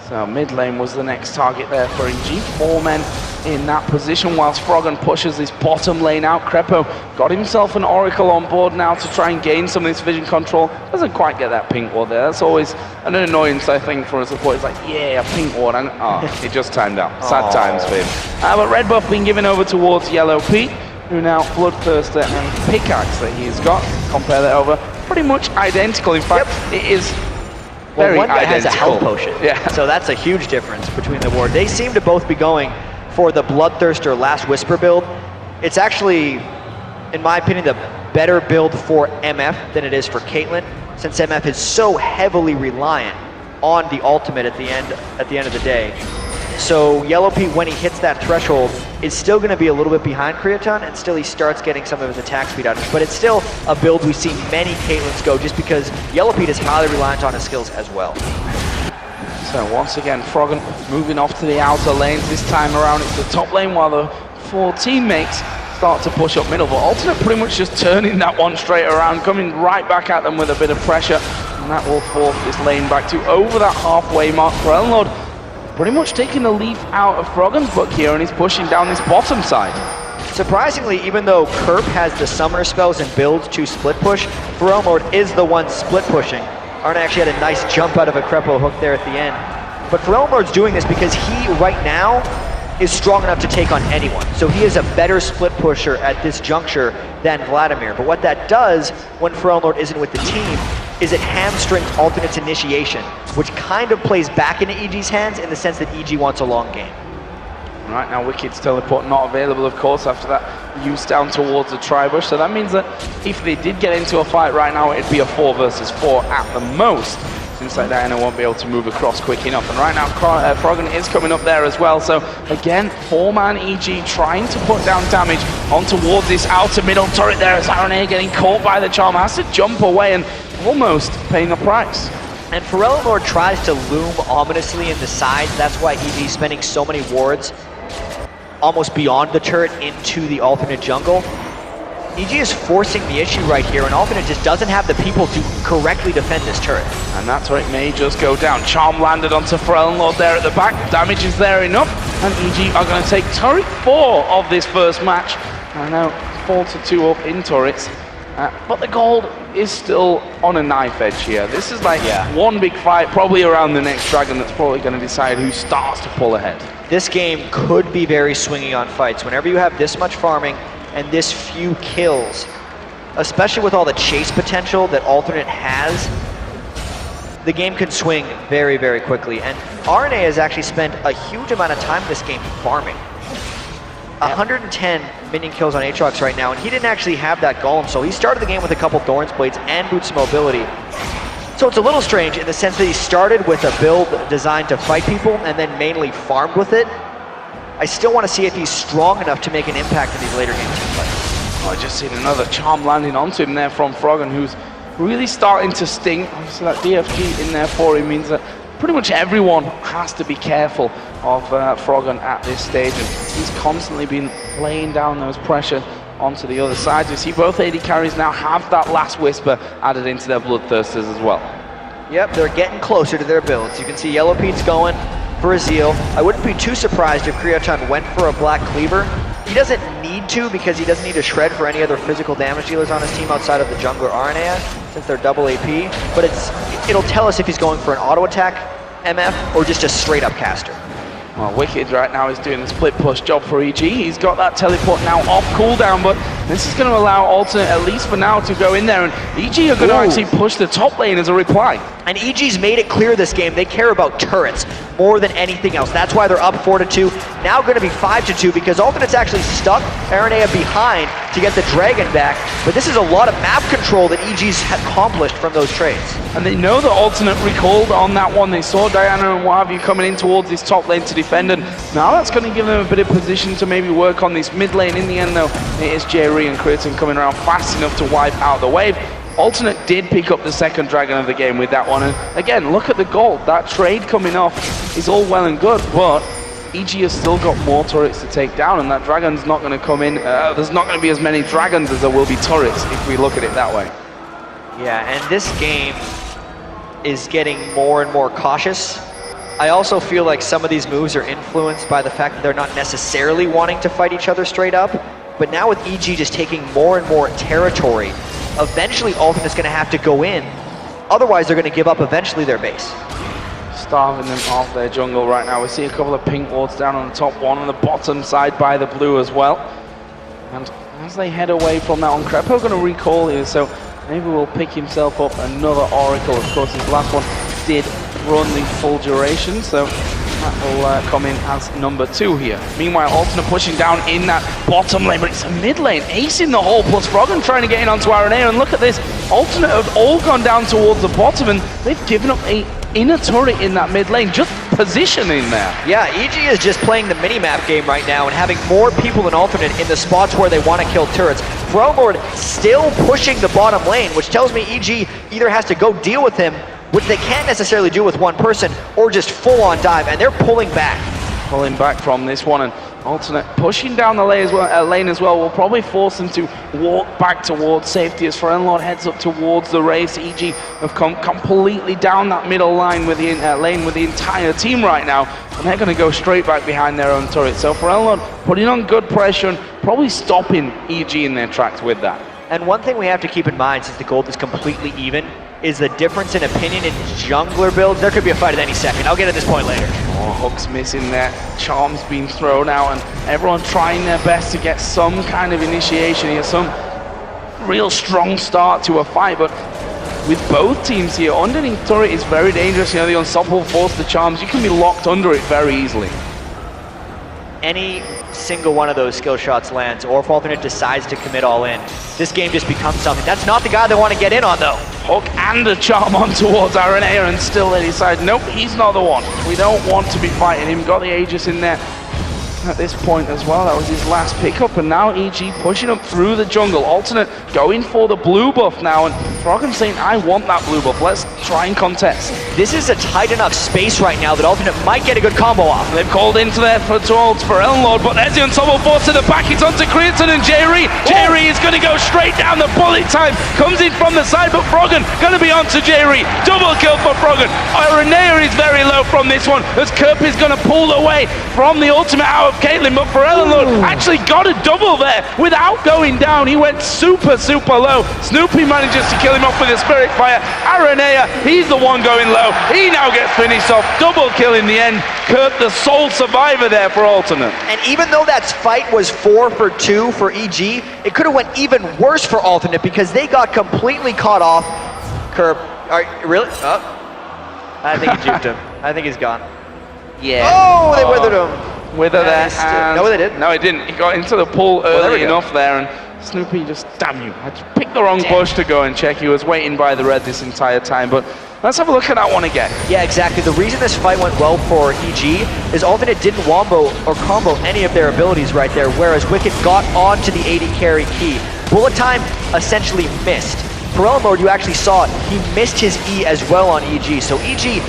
So mid lane was the next target there for EG. 4 men in that position whilst Froggen pushes this bottom lane out. Crepo got himself an Oracle on board now to try and gain some of this vision control. Doesn't quite get that pink ward there. That's always an annoyance, I think, for a support. It's like, yeah, a pink ward. And it just timed out. Sad times for him. But red buff being given over towards Yellow Pete, who now Bloodthirster and Pickaxe that he's got. Compare that over. Pretty much identical. In fact, it is very one guy identical. has a health potion, so that's a huge difference between the ward. They seem to both be going for the Bloodthirster Last Whisper build. It's actually, in my opinion, the better build for MF than it is for Caitlyn, since MF is so heavily reliant on the ultimate at the end of the day. So Yellow Pete, when he hits that threshold, is still going to be a little bit behind Creaton, and still he starts getting some of his attack speed out of it. But it's still a build we've seen many Caitlyn's go, just because Yellow Pete is highly reliant on his skills as well. So once again, Froggen moving off to the outer lanes. This time around it's the top lane while the 4 teammates start to push up middle. But Alternate pretty much just turning that one straight around, coming right back at them with a bit of pressure. And that will force this lane back to over that halfway mark for Elnord. Pretty much taking the leaf out of Froggen's book here, and he's pushing down this bottom side. Surprisingly, even though Kerp has the summoner spells and builds to split push, Ferelmord is the one split pushing. Arna actually had a nice jump out of a Crepo hook there at the end. But Ferelmord's doing this because he, right now, is strong enough to take on anyone. So he is a better split pusher at this juncture than Vladimir. But what that does when Ferelmord isn't with the team is it hamstrings Alternate's initiation, which kind of plays back into EG's hands in the sense that EG wants a long game. Right now, Wicked's teleport not available, of course, after that use down towards the Tribush. So that means that if they did get into a fight right now, it'd be a 4 versus 4 at the most, since that Diana won't be able to move across quick enough. And right now, Froggen is coming up there as well. So again, 4-man EG trying to put down damage on towards this outer middle turret there, as Aranea getting caught by the charm, has to jump away and almost paying a price. And Ferelmord tries to loom ominously in the sides. That's why EG's spending so many wards almost beyond the turret into the alternate jungle. EG is forcing the issue right here, and alternate just doesn't have the people to correctly defend this turret. And that turret may just go down. Charm landed onto Ferelmord there at the back. Damage is there enough, and EG are going to take turret 4 of this first match. And now 4-2 up in turrets. But the gold is still on a knife edge here. This is like one big fight, probably around the next dragon, that's probably going to decide who starts to pull ahead. This game could be very swingy on fights. Whenever you have this much farming and this few kills, especially with all the chase potential that Alternate has, the game can swing very, very quickly. And RNA has actually spent a huge amount of time in this game farming. 110 minion kills on Aatrox right now, and he didn't actually have that Golem, so he started the game with a couple Thorns Blades and Boots of Mobility. So it's a little strange in the sense that he started with a build designed to fight people and then mainly farmed with it. I still want to see if he's strong enough to make an impact in these later game team fights. I just seen another charm landing onto him there from Froggen, who's really starting to sting. Obviously that DFG in there for him means that pretty much everyone has to be careful of Froggen at this stage, and he's constantly been laying down those pressure onto the other side. You see both AD carries now have that last whisper added into their bloodthirsters as well. Yep, they're getting closer to their builds. You can see Yellow Pete's going for a Zeal. I wouldn't be too surprised if Kriochan went for a Black Cleaver. He doesn't need to, because he doesn't need to shred for any other physical damage dealers on his team outside of the jungler RNA, since they're double AP. But it'll tell us if he's going for an auto attack MF or just a straight up caster. Well, Wicked right now is doing the split push job for EG. He's got that teleport now off cooldown, but this is going to allow Alternate, at least for now, to go in there, and EG are going to actually push the top lane as a reply. And EG's made it clear this game, they care about turrets more than anything else. That's why they're up 4-2, now going to be 5-2, because Alternate's actually stuck Aranea behind to get the Dragon back, but this is a lot of map control that EG's accomplished from those trades. And they know that Alternate recalled on that one. They saw Diana and what have you coming in towards this top lane to defend, and now that's going to give them a bit of position to maybe work on this mid lane. In the end though, it is Jerry and Kriochan coming around fast enough to wipe out the wave. Alternate did pick up the second Dragon of the game with that one, and again, look at the gold. That trade coming off is all well and good, but EG has still got more turrets to take down, and that Dragon's not going to come in. There's not going to be as many Dragons as there will be turrets if we look at it that way. Yeah, and this game is getting more and more cautious. I also feel like some of these moves are influenced by the fact that they're not necessarily wanting to fight each other straight up, but now with EG just taking more and more territory, eventually Alternate's going to have to go in, otherwise they're going to give up eventually their base. Starving them off their jungle right now. We see a couple of pink wards down on the top one, on the bottom side by the blue as well. And as they head away from that one, Crepo going to recall here, so maybe we'll pick himself up another Oracle. Of course, his last one did run the full duration, so that will come in as number 2 here. Meanwhile, Alternate pushing down in that bottom lane, but it's a mid lane, acing the hole, plus Froggen trying to get in onto Aranea, and look at this, Alternate have all gone down towards the bottom, and they've given up a inner turret in that mid lane, just positioning there. Yeah, EG is just playing the mini-map game right now and having more people than Alternate in the spots where they want to kill turrets. Froggen still pushing the bottom lane, which tells me EG either has to go deal with him, which they can't necessarily do with one person, or just full-on dive, and they're pulling back. Pulling back from this one, and Alternate pushing down the lane as well will probably force them to walk back towards safety as Forelord heads up towards the race. EG have come completely down that middle line with the lane with the entire team right now, and they're going to go straight back behind their own turret. So Forelord putting on good pressure and probably stopping EG in their tracks with that. And one thing we have to keep in mind, since the gold is completely even, is the difference in opinion in jungler builds. There could be a fight at any second. I'll get to this point later. Oh, Hook's missing there. Charm's being thrown out, and everyone trying their best to get some kind of initiation here, some real strong start to a fight. But with both teams here, underneath turret is very dangerous. You know, the unstoppable force, the charms, you can be locked under it very easily. Any single one of those skill shots lands, or if Alternate decides to commit all in, this game just becomes something. That's not the guy they want to get in on, though. Hook and a charm on towards Aranea, and still they decide, nope, he's not the one. We don't want to be fighting him. Got the Aegis in there at this point as well. That was his last pickup, and now EG pushing up through the jungle. Alternate going for the blue buff now, and Froggen saying, I want that blue buff. Let's try and contest. This is a tight enough space right now that Alternate might get a good combo off. They've called into there for Elmlord, but there's the unstoppable force to the back. It's onto Kriochan and Jerry. Jerry is going to go straight down. The bullet time comes in from the side, but Froggen going to be onto Jerry. Double kill for Froggen. Aranea is very low from this one, as Kerp is going to pull away from the ultimate out of Caitlyn, but Elmlord actually got a double there without going down. He went super low. Snoopy manages to kill him off with a Spirit Fire. Aranea, he's the one going low. He now gets finished off. Double kill in the end. Kurt, the sole survivor there for Alternate. And even though that fight was 4-for-2 for EG, it could have went even worse for Alternate because they got completely caught off. Kerp, really? Oh, I think he juked him. I think he's gone. Yeah. Oh, they withered him. Wither there. No, they didn't. No, he didn't. He got into the pool early enough there, and Snoopy just, damn you, I just picked the wrong bush to go and check. He was waiting by the red this entire time, but let's have a look at that one again. Yeah, exactly. The reason this fight went well for EG is Alternate didn't wombo or combo any of their abilities right there, whereas Wicked got onto the 80 carry key. Bullet time essentially missed. For Elmlord, you actually saw it. He missed his E as well on EG, so EG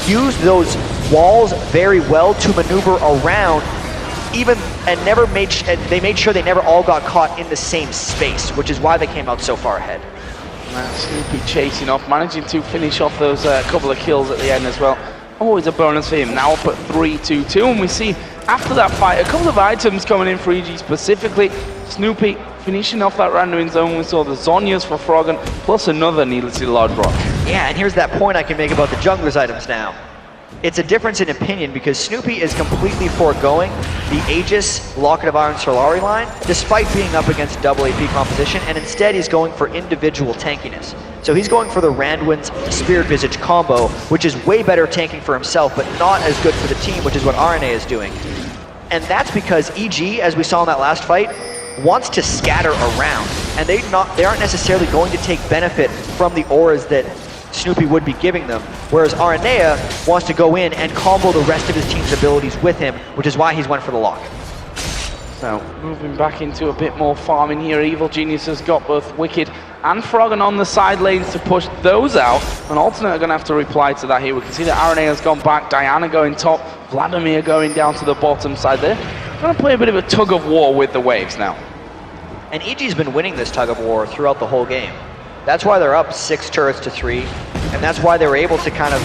used those walls very well to maneuver around, they made sure they never all got caught in the same space, which is why they came out so far ahead. Snoopy chasing off, managing to finish off those couple of kills at the end as well. Always a bonus for him. Now up at 3-2-2, and we see after that fight a couple of items coming in for EG specifically. Snoopy finishing off that random zone. We saw the Zhonyas for Froggen, plus another needlessly large rock. Yeah, and here's that point I can make about the jungler's items now. It's a difference in opinion because Snoopy is completely foregoing the Aegis Locket of Iron Solari line despite being up against double AP composition, and instead he's going for individual tankiness. So he's going for the Randwin's Spirit Visage combo, which is way better tanking for himself, but not as good for the team, which is what RNA is doing. And that's because EG, as we saw in that last fight, wants to scatter around, and they aren't necessarily going to take benefit from the auras that Snoopy would be giving them, whereas Aranea wants to go in and combo the rest of his team's abilities with him, which is why he's went for the lock. So, moving back into a bit more farming here, Evil Genius has got both Wicked and Froggen on the side lanes to push those out, and Alternate are going to have to reply to that here. We can see that Aranea has gone back, Diana going top, Vladimir going down to the bottom side there. Going to play a bit of a tug of war with the waves now. And EG's been winning this tug of war throughout the whole game. That's why they're up 6 turrets to 3, and that's why they were able to kind of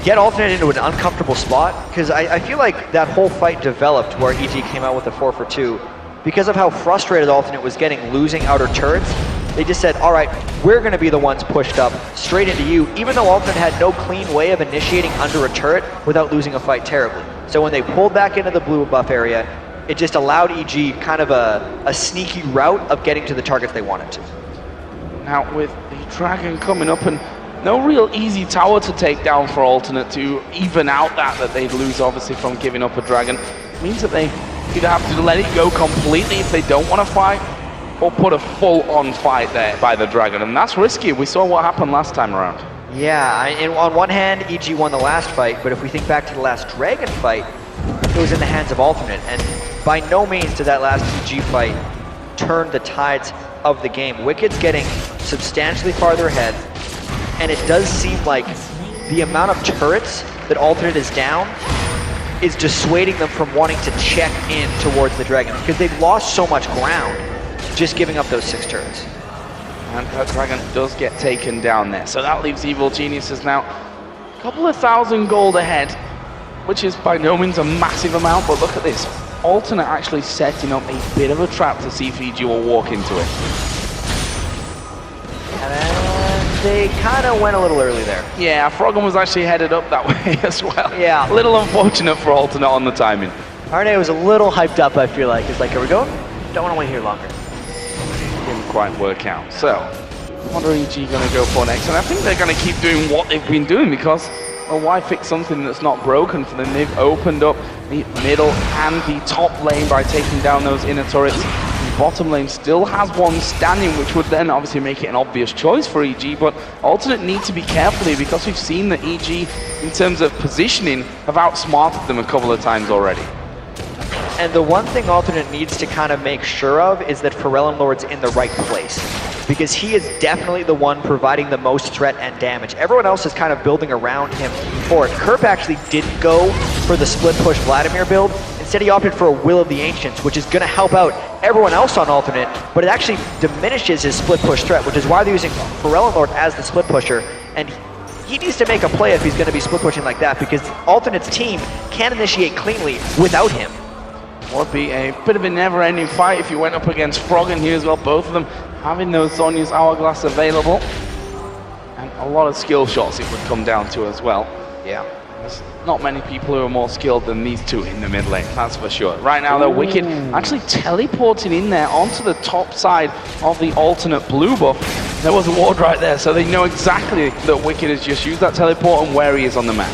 get Alternate into an uncomfortable spot, because I feel like that whole fight developed where EG came out with a 4-for-2 because of how frustrated Alternate was getting losing outer turrets. They just said, all right, we're going to be the ones pushed up straight into you, even though Alternate had no clean way of initiating under a turret without losing a fight terribly. So when they pulled back into the blue buff area, it just allowed EG kind of a sneaky route of getting to the targets they wanted to. Now with the Dragon coming up, and no real easy tower to take down for Alternate to even out that they'd lose obviously from giving up a Dragon. It means that they either have to let it go completely if they don't want to fight, or put a full-on fight there by the Dragon, and that's risky. We saw what happened last time around. Yeah, on one hand, EG won the last fight, but if we think back to the last Dragon fight, it was in the hands of Alternate, and by no means did that last EG fight turn the tides of the game. Wicked's getting substantially farther ahead, and it does seem like the amount of turrets that Alternate is down is dissuading them from wanting to check in towards the Dragon, because they've lost so much ground just giving up those 6 turrets. And that Dragon does get taken down there, so that leaves Evil Geniuses now a couple of thousand gold ahead, which is by no means a massive amount, but look at this. Alternate actually setting up a bit of a trap to see if EG will walk into it. And they kind of went a little early there. Yeah, Froggen was actually headed up that way as well. Yeah. A little unfortunate for Alternate on the timing. RNA was a little hyped up, I feel like. It's like, are we going? Don't want to wait here longer. Didn't quite work out. So, what are EG going to go for next? And I think they're going to keep doing what they've been doing, because, well, why fix something that's not broken for them? They've opened up the middle and the top lane by taking down those inner turrets. The bottom lane still has one standing, which would then obviously make it an obvious choice for EG, but Alternate need to be careful here, because we've seen that EG, in terms of positioning, have outsmarted them a couple of times already. And the one thing Alternate needs to kind of make sure of is that Pharrell Lord's in the right place, because he is definitely the one providing the most threat and damage. Everyone else is kind of building around him for it. Kerp actually didn't go for the split push Vladimir build. Instead he opted for a Will of the Ancients, which is going to help out everyone else on Alternate, but it actually diminishes his split push threat, which is why they're using Pharrell Lord as the split pusher. And he needs to make a play if he's going to be split pushing like that, because Alternate's team can't initiate cleanly without him. Would be a bit of a never-ending fight if you went up against Froggen here as well. Both of them having those Zhonya's Hourglass available. And a lot of skill shots it would come down to as well. Yeah. There's not many people who are more skilled than these two in the mid lane, that's for sure. Right now, though, Wicked actually teleporting in there onto the top side of the Alternate blue buff. There was a ward right there, so they know exactly that Wicked has just used that teleport and where he is on the map.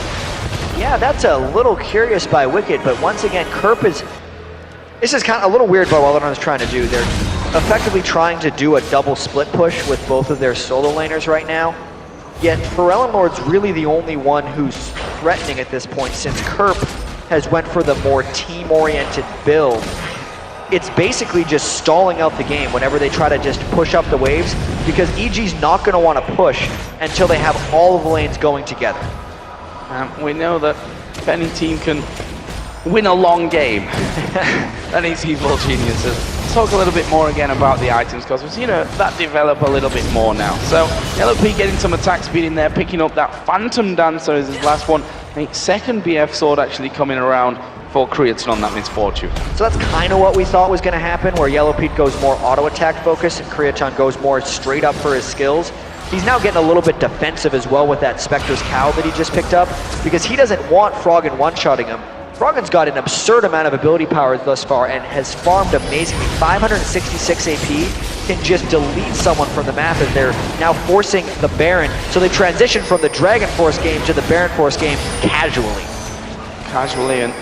Yeah, that's a little curious by Wicked, but once again, Kerp is... This is kind of a little weird by what Wallenron is trying to do. They're effectively trying to do a double split push with both of their solo laners right now. Yet Pharrell Lord's really the only one who's threatening at this point, since Kerp has went for the more team-oriented build. It's basically just stalling out the game whenever they try to just push up the waves, because EG's not going to want to push until they have all of the lanes going together. We know that if any team can win a long game, then it's Evil Geniuses. Let's talk a little bit more again about the items, because we've seen that develop a little bit more now. So Yellow P getting some attack speed in there, picking up that Phantom Dancer as his last one. A second BF sword actually coming around for Creatine on that Misfortune. So that's kind of what we thought was going to happen, where Yellow Pete goes more auto-attack focus and Creatine goes more straight up for his skills. He's now getting a little bit defensive as well with that Spectre's Cowl that he just picked up, because he doesn't want Froggen one-shotting him. Froggen's got an absurd amount of ability power thus far and has farmed amazingly. 566 AP, can just delete someone from the map as they're now forcing the Baron. So they transition from the Dragon Force game to the Baron Force game casually. And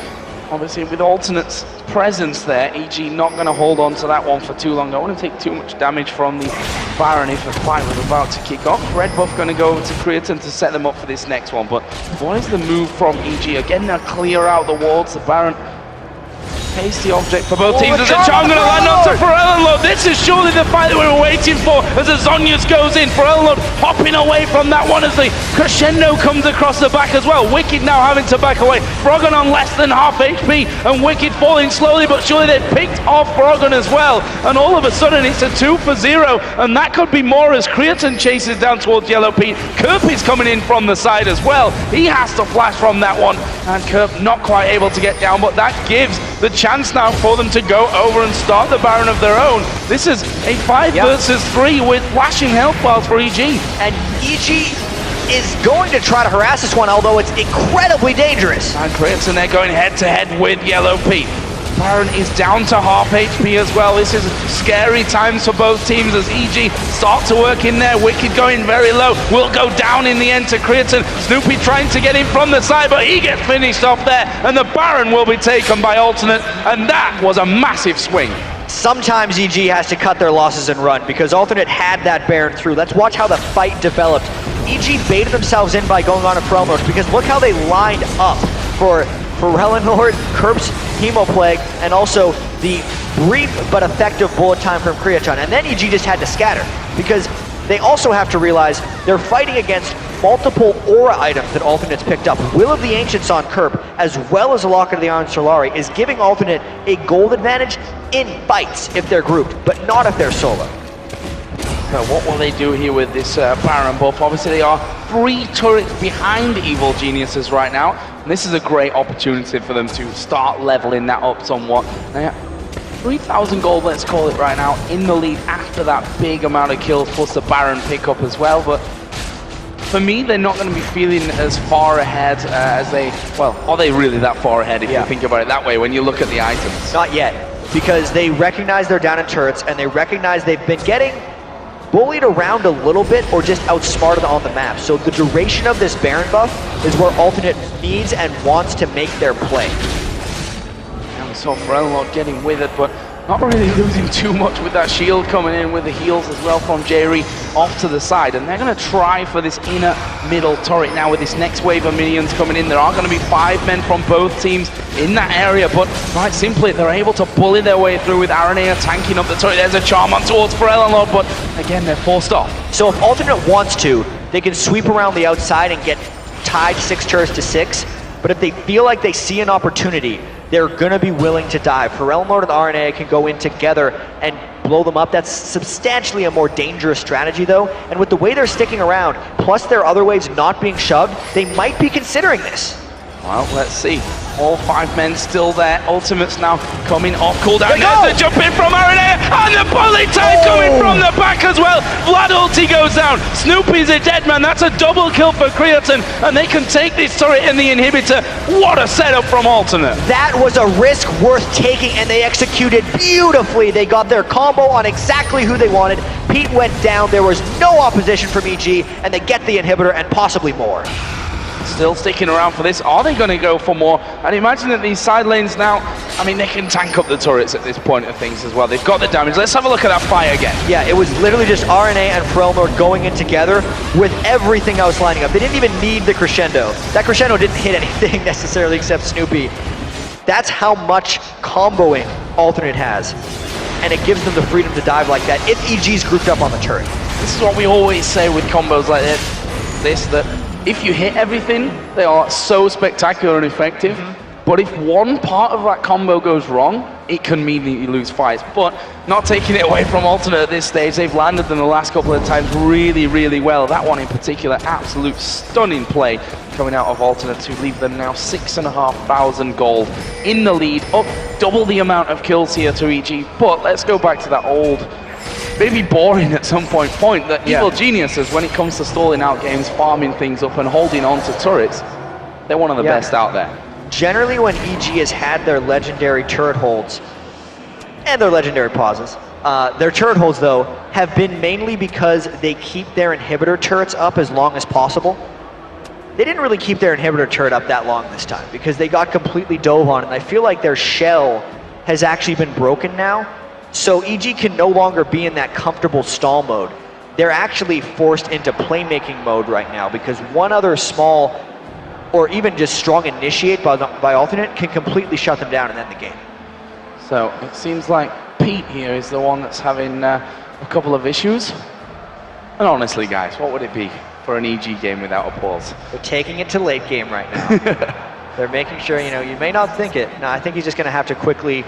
obviously with Alternate's presence there, EG not going to hold on to that one for too long. Don't want to take too much damage from the Baron if a fight was about to kick off. Red buff going to go over to Creatine to set them up for this next one. But what is the move from EG? Again, they'll clear out the wards. The Baron tasty object for both teams. There's a charm going to land onto Pharrell. This is surely the fight that we were waiting for as the Zhonya's goes in. Pharrell hopping away from that one as the crescendo comes across the back as well. Wicked now having to back away. Froggen on less than half HP and Wicked falling slowly but surely. They picked off Froggen as well. And all of a sudden it's a 2 for 0. And that could be more as Creatine chases down towards Yellow Pete. Kerp is coming in from the side as well. He has to flash from that one. And Kerp not quite able to get down, but that gives the chance now for them to go over and start the Baron of their own. This is a 5 versus 3 with flashing health bars for EG. And EG is going to try to harass this one, although it's incredibly dangerous. And Creatine, they're going head to head with Yellow Pete. Baron is down to half HP as well. This is scary times for both teams as EG start to work in there. Wicked going very low, will go down in the end to Creatine. Snoopy trying to get in from the side, but he gets finished off there, and the Baron will be taken by Alternate, and that was a massive swing. Sometimes EG has to cut their losses and run, because Alternate had that Baron through. Let's watch how the fight developed. EG baited themselves in by going on a Pharrell Lord, because look how they lined up for Pharrell Lord, Kerp's Hemoplague, and also the brief but effective bullet time from Creatine. And then EG just had to scatter, because they also have to realize they're fighting against multiple aura items that Alternate's picked up. Will of the Ancients on Kerp, as well as a Locket of the Iron Solari, is giving Alternate a gold advantage in fights if they're grouped, but not if they're solo. So what will they do here with this Baron buff? Obviously they are 3 turrets behind Evil Geniuses right now. And this is a great opportunity for them to start leveling that up somewhat. 3,000 gold, let's call it right now, in the lead after that big amount of kills, plus the Baron pickup as well. But for me, they're not going to be feeling as far ahead as they, well, are they really that far ahead if you think about it that way when you look at the items? Not yet, because they recognize they're down in turrets, and they recognize they've been getting bullied around a little bit or just outsmarted on the map. So the duration of this Baron buff is where Alternate needs and wants to make their play. And we saw Pharrell getting with it, but not really losing too much with that shield coming in with the heals as well from Jerry off to the side. And they're going to try for this inner middle turret now with this next wave of minions coming in. There are going to be 5 men from both teams in that area, but quite simply, they're able to bully their way through with Aranea tanking up the turret. There's a charm on towards Pharrell, but again, they're forced off. So if Alternate wants to, they can sweep around the outside and get tied 6 turrets to 6. But if they feel like they see an opportunity, they're going to be willing to dive. Pharrell Lord and RNA can go in together and blow them up. That's substantially a more dangerous strategy, though. And with the way they're sticking around, plus their other waves not being shoved, they might be considering this. Well, let's see. All 5 men still there. Ultimates now coming off cooldown. There's the jump in from Aranea, and the bullet time coming from the back as well. Vlad ulti goes down. Snoopy's a dead man. That's a double kill for Creatine, and they can take this turret in the inhibitor. What a setup from Alternate. That was a risk worth taking, and they executed beautifully. They got their combo on exactly who they wanted. Pete went down. There was no opposition from EG, and they get the inhibitor and possibly more. still sticking around for this. Are they going to go for more? And imagine that these side lanes now, I mean, they can tank up the turrets at this point of things as well. They've got the damage. Let's have a look at that fire again. Yeah, it was literally just RNA and Frelnor going in together with everything else lining up. They didn't even need the crescendo. That crescendo didn't hit anything necessarily except Snoopy. That's how much comboing Alternate has. And it gives them the freedom to dive like that if EG's grouped up on the turret. This is what we always say with combos like this, that if you hit everything, they are so spectacular and effective. But if one part of that combo goes wrong, it can mean that you lose fights. But not taking it away from Alternate at this stage, they've landed them the last couple of times really, really well. That one in particular, absolute stunning play coming out of Alternate to leave them now 6,500 gold in the lead, up double the amount of kills here to EG. But let's go back to that old, maybe boring at some point that evil geniuses, when it comes to stalling out games, farming things up and holding on to turrets, they're one of the best out there. Generally, when EG has had their legendary turret holds and their legendary pauses, their turret holds, though, have been mainly because they keep their inhibitor turrets up as long as possible. They didn't really keep their inhibitor turret up that long this time because they got completely dove on it, and I feel like their shell has actually been broken now, so EG can no longer be in that comfortable stall mode. They're actually forced into playmaking mode right now because one other small or even just strong initiate by Alternate can completely shut them down and end the game. So it seems like Pete here is the one that's having a couple of issues. And honestly, guys, what would it be for an EG game without a pause? They're taking it to late game right now. They're making sure, you may not think it. No, I think he's just going to have to quickly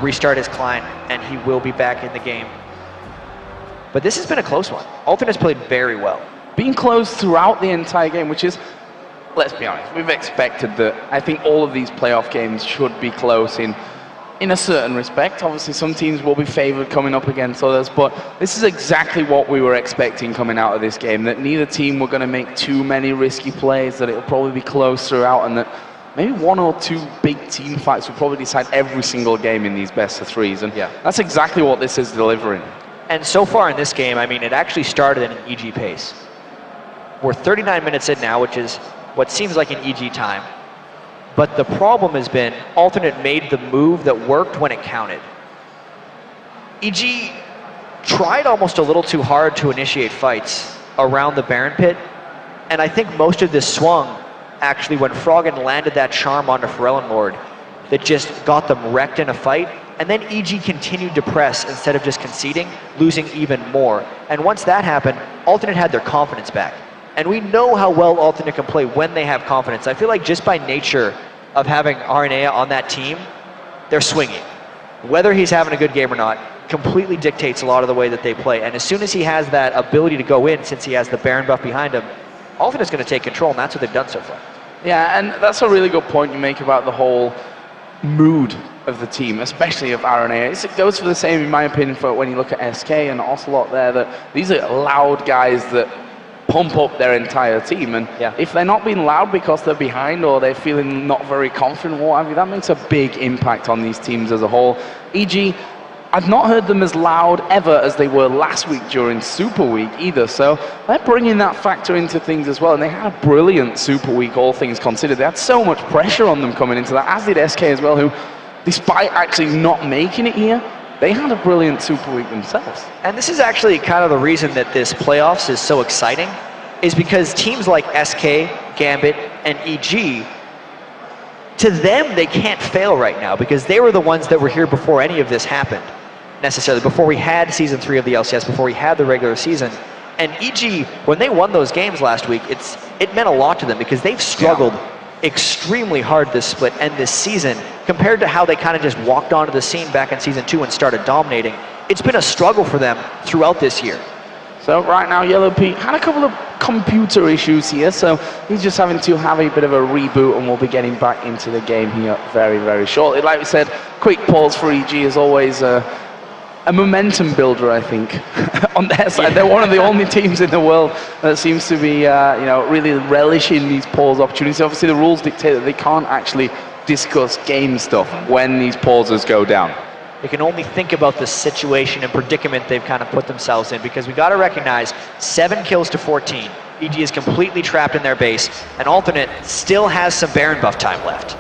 restart his client, and he will be back in the game. But this has been a close one. Alternate's played very well. Being close throughout the entire game, which is, let's be honest, we've expected that. I think all of these playoff games should be close in a certain respect. Obviously, some teams will be favored coming up against others, but this is exactly what we were expecting coming out of this game, that neither team were going to make too many risky plays, that it'll probably be close throughout, and that maybe one or two big team fights will probably decide every single game in these best of threes, and that's exactly what this is delivering. And so far in this game, I mean, it actually started at an EG pace. We're 39 minutes in now, which is what seems like an EG time. But the problem has been Alternate made the move that worked when it counted. EG tried almost a little too hard to initiate fights around the Baron pit, and I think most of this swung actually when Froggen landed that charm onto Lord that just got them wrecked in a fight, and then EG continued to press instead of just conceding, losing even more. And once that happened, Alternate had their confidence back. And we know how well Alternate can play when they have confidence. I feel like just by nature of having RNA on that team, they're swinging. Whether he's having a good game or not completely dictates a lot of the way that they play. And as soon as he has that ability to go in, since he has the Baron buff behind him, Alternate's going to take control, and that's what they've done so far. Yeah, and that's a really good point you make about the whole mood of the team, especially of RNA. It goes for the same, in my opinion, for when you look at SK and Ocelot there, that these are loud guys that pump up their entire team, and if they're not being loud because they're behind or they're feeling not very confident, what have you, that makes a big impact on these teams as a whole. EG, I've not heard them as loud ever as they were last week during Super Week either, so they're bringing that factor into things as well, and they had a brilliant Super Week, all things considered. They had so much pressure on them coming into that, as did SK as well, who, despite actually not making it here, they had a brilliant Super Week themselves. And this is actually kind of the reason that this playoffs is so exciting, is because teams like SK, Gambit, and EG, to them, they can't fail right now because they were the ones that were here before any of this happened, necessarily, before we had Season 3 of the LCS, before we had the regular season. And EG, when they won those games last week, it meant a lot to them because they've struggled extremely hard this split and this season compared to how they kind of just walked onto the scene back in Season 2 and started dominating. It's been a struggle for them throughout this year. So right now, Yellow Pete had a couple of computer issues here, so he's just having to have a bit of a reboot, and we'll be getting back into the game here very, very shortly. Like we said, quick pause for EG is always a momentum builder, I think, on their side. They're one of the only teams in the world that seems to be, really relishing these pause opportunities. Obviously, the rules dictate that they can't actually discuss game stuff when these pauses go down. They can only think about the situation and predicament they've kind of put themselves in, because we got to recognize 7 kills to 14. EG is completely trapped in their base, and Alternate still has some Baron buff time left.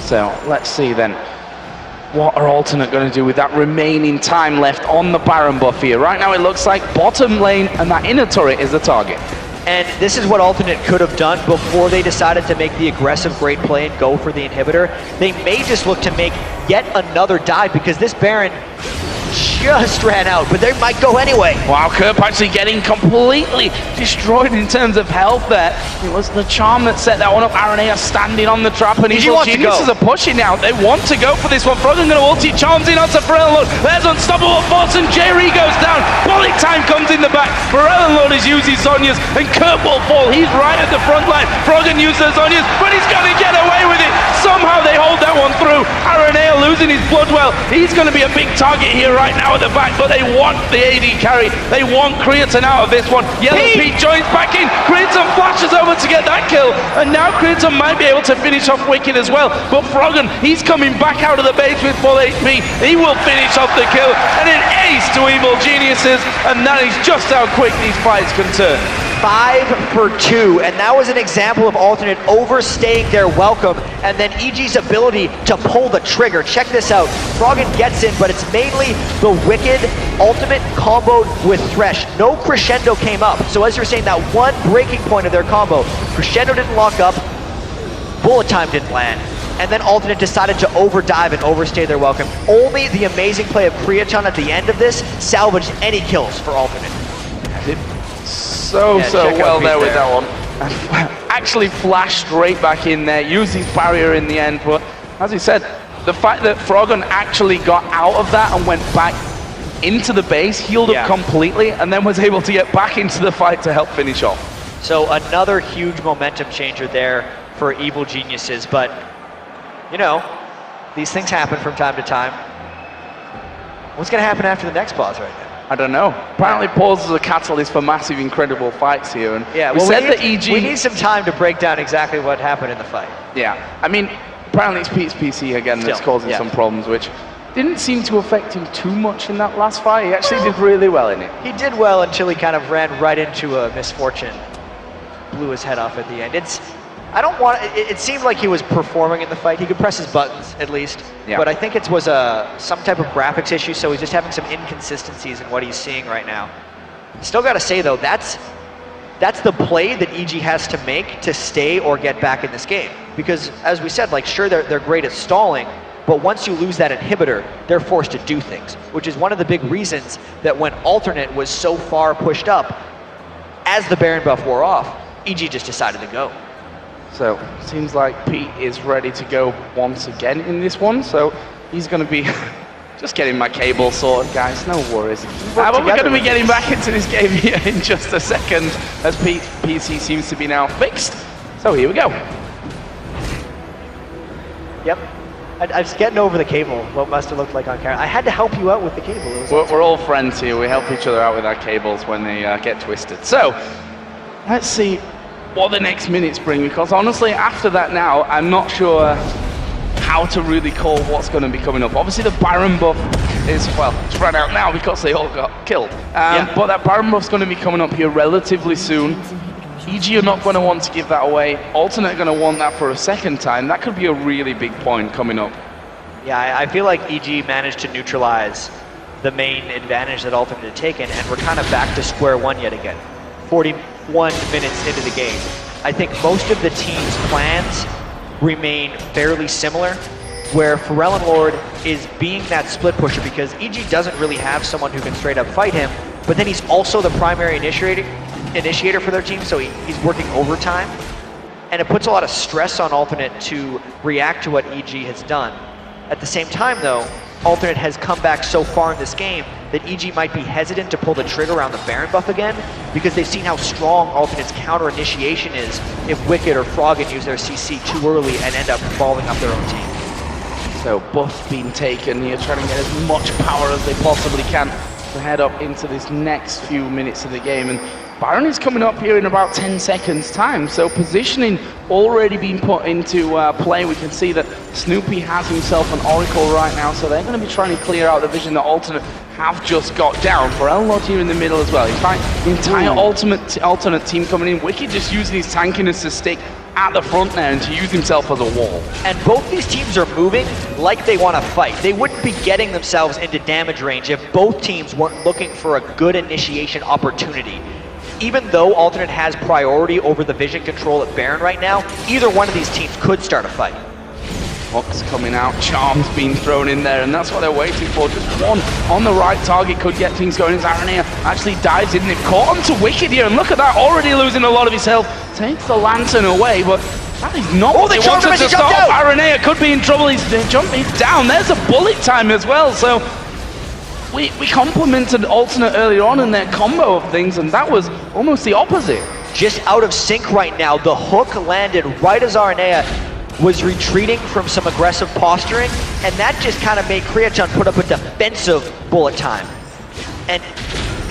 So let's see then. What are Alternate going to do with that remaining time left on the Baron buff here? Right now it looks like bottom lane and that inner turret is the target. And this is what Alternate could have done before they decided to make the aggressive great play and go for the inhibitor. They may just look to make yet another dive because this Baron just ran out, but they might go anyway. Wow, Kerp actually getting completely destroyed in terms of health there. It was the charm that set that one up. RNA are standing on the trap, and Evil Geniuses are pushing now. They want to go for this one. Froggen going to ulti, charms in onto Forellenlord. There's Unstoppable Force, and Jerry goes down. Bullet time comes in the back. Forellenlord is using Zhonya's, and Kerp will fall. He's right at the front line. Froggen uses Zhonya's, but he's going to get away with it. Somehow they hold that one through. RNA are losing his Bloodwell. He's going to be a big target here right now at the back, but they want the AD carry. They want Creatine out of this one. Yellow Pete joins back in. Creatine flashes over to get that kill, and now Creatine might be able to finish off Wicked as well. But Froggen, he's coming back out of the base with full HP. He will finish off the kill, and an ace to Evil Geniuses, and that is just how quick these fights can turn. 5 for 2, and that was an example of Alternate overstaying their welcome, and then EG's ability to pull the trigger. Check this out. Froggen gets in, but it's mainly the Wicked ultimate comboed with Thresh. No Crescendo came up, so as you're saying, that one breaking point of their combo, Crescendo didn't lock up, bullet time didn't land, and then Alternate decided to overdive and overstay their welcome. Only the amazing play of Creatine at the end of this salvaged any kills for Alternate. So well there with that one. Actually flashed straight back in there, used his barrier in the end, but as he said, the fact that Froggen actually got out of that and went back into the base, healed up completely, and then was able to get back into the fight to help finish off. So another huge momentum changer there for Evil Geniuses, but you know, these things happen from time to time. What's going to happen after the next pause right now? I don't know. Apparently pause is a catalyst for massive, incredible fights here. And yeah, well, we need some time to break down exactly what happened in the fight. Yeah, I mean, apparently it's Pete's PC again that's causing some problems, which didn't seem to affect him too much in that last fight. He actually did really well in it. He did well until he kind of ran right into a misfortune. Blew his head off at the end. It seemed like he was performing in the fight. He could press his buttons, at least. Yeah. But I think it was some type of graphics issue, so he's just having some inconsistencies in what he's seeing right now. Still got to say, though, that's the play that EG has to make to stay or get back in this game. Because, as we said, like, sure, they're great at stalling, but once you lose that inhibitor, they're forced to do things, which is one of the big reasons that when Alternate was so far pushed up, as the Baron buff wore off, EG just decided to go. So, seems like Pete is ready to go once again in this one, so he's going to be just getting my cable sorted, guys, no worries. But we're going to be getting back into this game here in just a second, as Pete's PC seems to be now fixed. So here we go. Yep. I was getting over the cable, what must have looked like on camera. I had to help you out with the cable. We're all friends here, we help each other out with our cables when they get twisted. So, let's see what the next minutes bring, because honestly after that now I'm not sure how to really call what's going to be coming up. Obviously the Baron buff is, well, it's run out now because they all got killed, but that Baron buff's going to be coming up here relatively soon. EG are not going to want to give that away. Alternate going to want that for a second time. That could be a really big point coming up. Yeah, I feel like EG managed to neutralize the main advantage that Alternate had taken, and we're kind of back to square one yet again. 41 minutes into the game. I think most of the team's plans remain fairly similar, where Forellenlord is being that split pusher because EG doesn't really have someone who can straight up fight him, but then he's also the primary initiator for their team, so he's working overtime, and it puts a lot of stress on Alternate to react to what EG has done. At the same time, though, Alternate has come back so far in this game that EG might be hesitant to pull the trigger around the Baron buff again because they've seen how strong Alternate's counter initiation is if Wicked or Froggen use their CC too early and end up falling up their own team. So buff being taken here, trying to get as much power as they possibly can to head up into this next few minutes of the game. And Baron is coming up here in about 10 seconds time, so positioning already being put into play. We can see that Snoopy has himself an Oracle right now, so they're going to be trying to clear out the vision that Alternate have just got down. For Elnlord here in the middle as well. In fact, the entire alternate team coming in. Wicked just using his tankiness to stick at the front there and to use himself as a wall. And both these teams are moving like they want to fight. They wouldn't be getting themselves into damage range if both teams weren't looking for a good initiation opportunity. Even though Alternate has priority over the vision control at Baron right now, either one of these teams could start a fight. Fox coming out, Charms being thrown in there, and that's what they're waiting for. Just one on the right target could get things going. As Aranea actually dives in, they've caught him to Wicked here, and look at that, already losing a lot of his health. Takes the lantern away, but that is not what they wanted to stop. Aranea could be in trouble. He's down. There's a bullet time as well, so we complimented Alternate earlier on in their combo of things, and that was almost the opposite. Just out of sync right now. The hook landed right as Aranea was retreating from some aggressive posturing, and that just kind of made Kriachan put up a defensive bullet time. And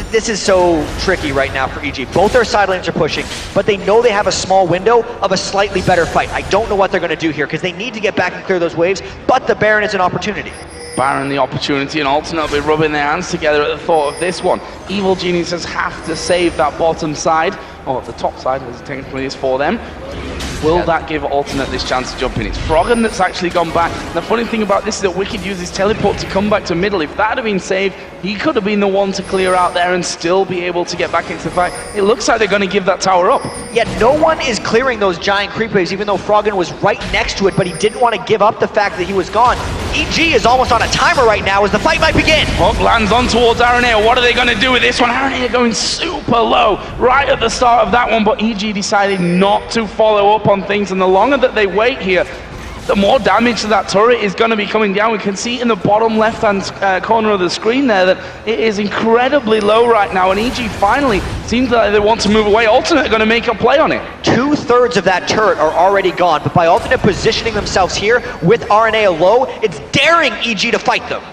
this is so tricky right now for EG. Both their side lanes are pushing, but they know they have a small window of a slightly better fight. I don't know what they're going to do here, because they need to get back and clear those waves, but the Baron is an opportunity. Baron the opportunity, and Alternate will be rubbing their hands together at the thought of this one. Evil Geniuses have to save that bottom side, or the top side, as it technically is for them. Will that give Alternate this chance to jump in? It's Froggen that's actually gone back. And the funny thing about this is that Wicked uses teleport to come back to middle. If that had been saved, he could have been the one to clear out there and still be able to get back into the fight. It looks like they're going to give that tower up. Yet no one is clearing those giant creep waves, even though Froggen was right next to it, but he didn't want to give up the fact that he was gone. EG is almost on a timer right now as the fight might begin. Hook lands on towards Aranea. What are they going to do with this one? Aranea going super low right at the start of that one, but EG decided not to follow up on things, and the longer that they wait here, the more damage to that turret is going to be coming down. We can see in the bottom left-hand corner of the screen there that it is incredibly low right now, and EG finally seems like they want to move away. Alternate are going to make a play on it. 2/3 of that turret are already gone, but by Alternate positioning themselves here with RNA low, it's daring EG to fight them.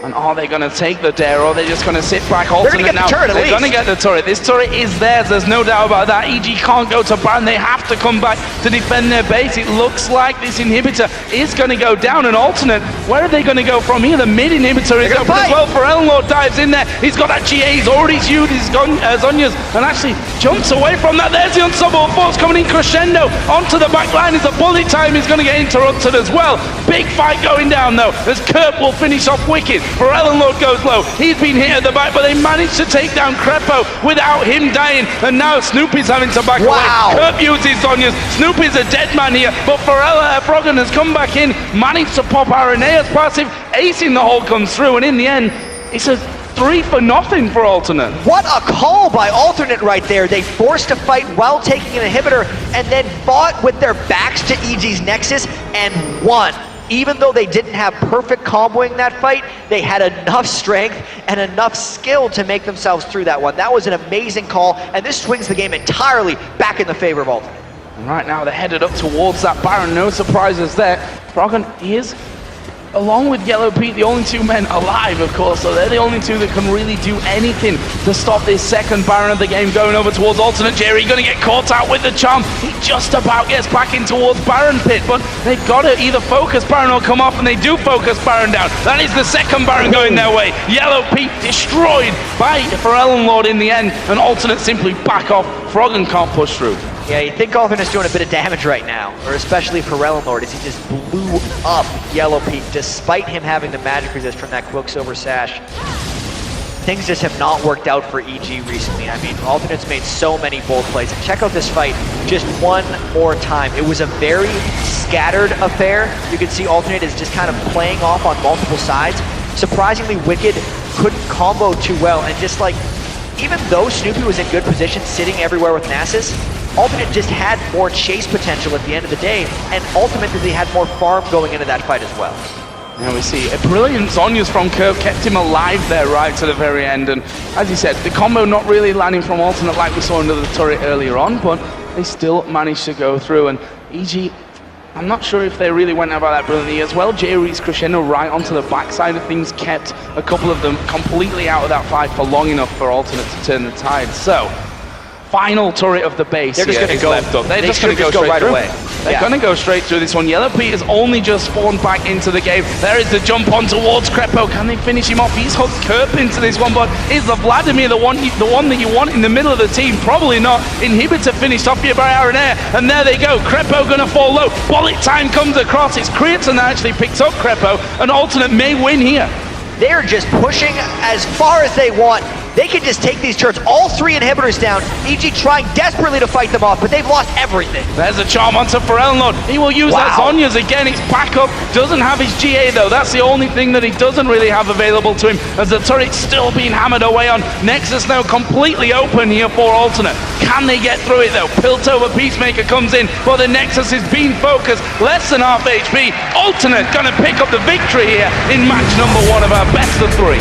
And are they going to take the dare, or are they just going to sit back? Alternate now. They're going to get the turret. This turret is theirs. There's no doubt about that. EG can't go to Baron. They have to come back to defend their base. It looks like this inhibitor is going to go down. And Alternate, where are they going to go from here? The mid inhibitor is open as well. For Elnlord dives in there. He's got that GA. He's already used his Zhonya's and actually jumps away from that. There's the unstoppable force coming in crescendo onto the back line as the bullet time is going to get interrupted as well. Big fight going down though, as Kurt will finish off Wicked. For Elnlord goes low. He's been hit at the back, but they managed to take down Crepo without him dying. And now Snoopy's having to back away. Kurt uses Zhonya's. Snoopy's a dead man here, but Froggen has come back in, managed to pop Arenea's passive. Acing the hole comes through, and in the end, it's a 3-0 for Alternate. What a call by Alternate right there. They forced a fight while taking an inhibitor and then fought with their backs to EG's Nexus and won. Even though they didn't have perfect comboing that fight, they had enough strength and enough skill to make themselves through that one. That was an amazing call, and this swings the game entirely back in the favor of Alternate. Right now they're headed up towards that Baron. No surprises there. Froggen is, along with Yellow Pete, the only two men alive, of course, so they're the only two that can really do anything to stop this second Baron of the game going over towards Alternate. Jerry going to get caught out with the charm. He just about gets back in towards Baron Pit, but they've got to either focus Baron or come off, and they do focus Baron down. That is the second Baron going their way. Yellow Pete destroyed by Elnlord in the end, and Alternate simply back off. Froggen can't push through. Yeah, you think Alternate's doing a bit of damage right now, or especially for Elnlord, as he just blew up Yellow Pete, despite him having the magic resist from that Quicksilver Sash. Things just have not worked out for EG recently. I mean, Alternate's made so many bold plays. And check out this fight just one more time. It was a very scattered affair. You can see Alternate is just kind of playing off on multiple sides. Surprisingly, Wicked couldn't combo too well, and just like, even though Snoopy was in good position, sitting everywhere with Nasus, Alternate just had more chase potential at the end of the day, and ultimately had more farm going into that fight as well. Now we see a brilliant Zhonya's from Curve, kept him alive there right to the very end, and as you said, the combo not really landing from Alternate like we saw under the turret earlier on, but they still managed to go through, and EG, I'm not sure if they really went about that brilliantly as well. Jerry's crescendo right onto the backside of things kept a couple of them completely out of that fight for long enough for Alternate to turn the tide. So, final turret of the base. They're just here going is to go. left up. They're They just going to should go straight right through. away. They're going to go straight through this one. Yellow Pete has only just spawned back into the game. There is the jump on towards Crepo. Can they finish him off? He's hooked Kerp into this one, but is the Vladimir the one that you want in the middle of the team? Probably not. Inhibitor finished off here by Aaron Air, and there they go. Crepo going to fall low. Bullet time comes across. It's Creatson that actually picks up Crepo, and Alternate may win here. They're just pushing as far as they want. They can just take these turrets, all 3 inhibitors down. EG trying desperately to fight them off, but they've lost everything. There's a charm onto Forelnod. He will use that Zhonya's again. It's back up. Doesn't have his GA though. That's the only thing that he doesn't really have available to him, as the turret's still being hammered away on. Nexus now completely open here for Alternate. Can they get through it though? Piltover Peacemaker comes in, but the Nexus is being focused. Less than half HP. Alternate gonna pick up the victory here in match number 1 of our best of 3.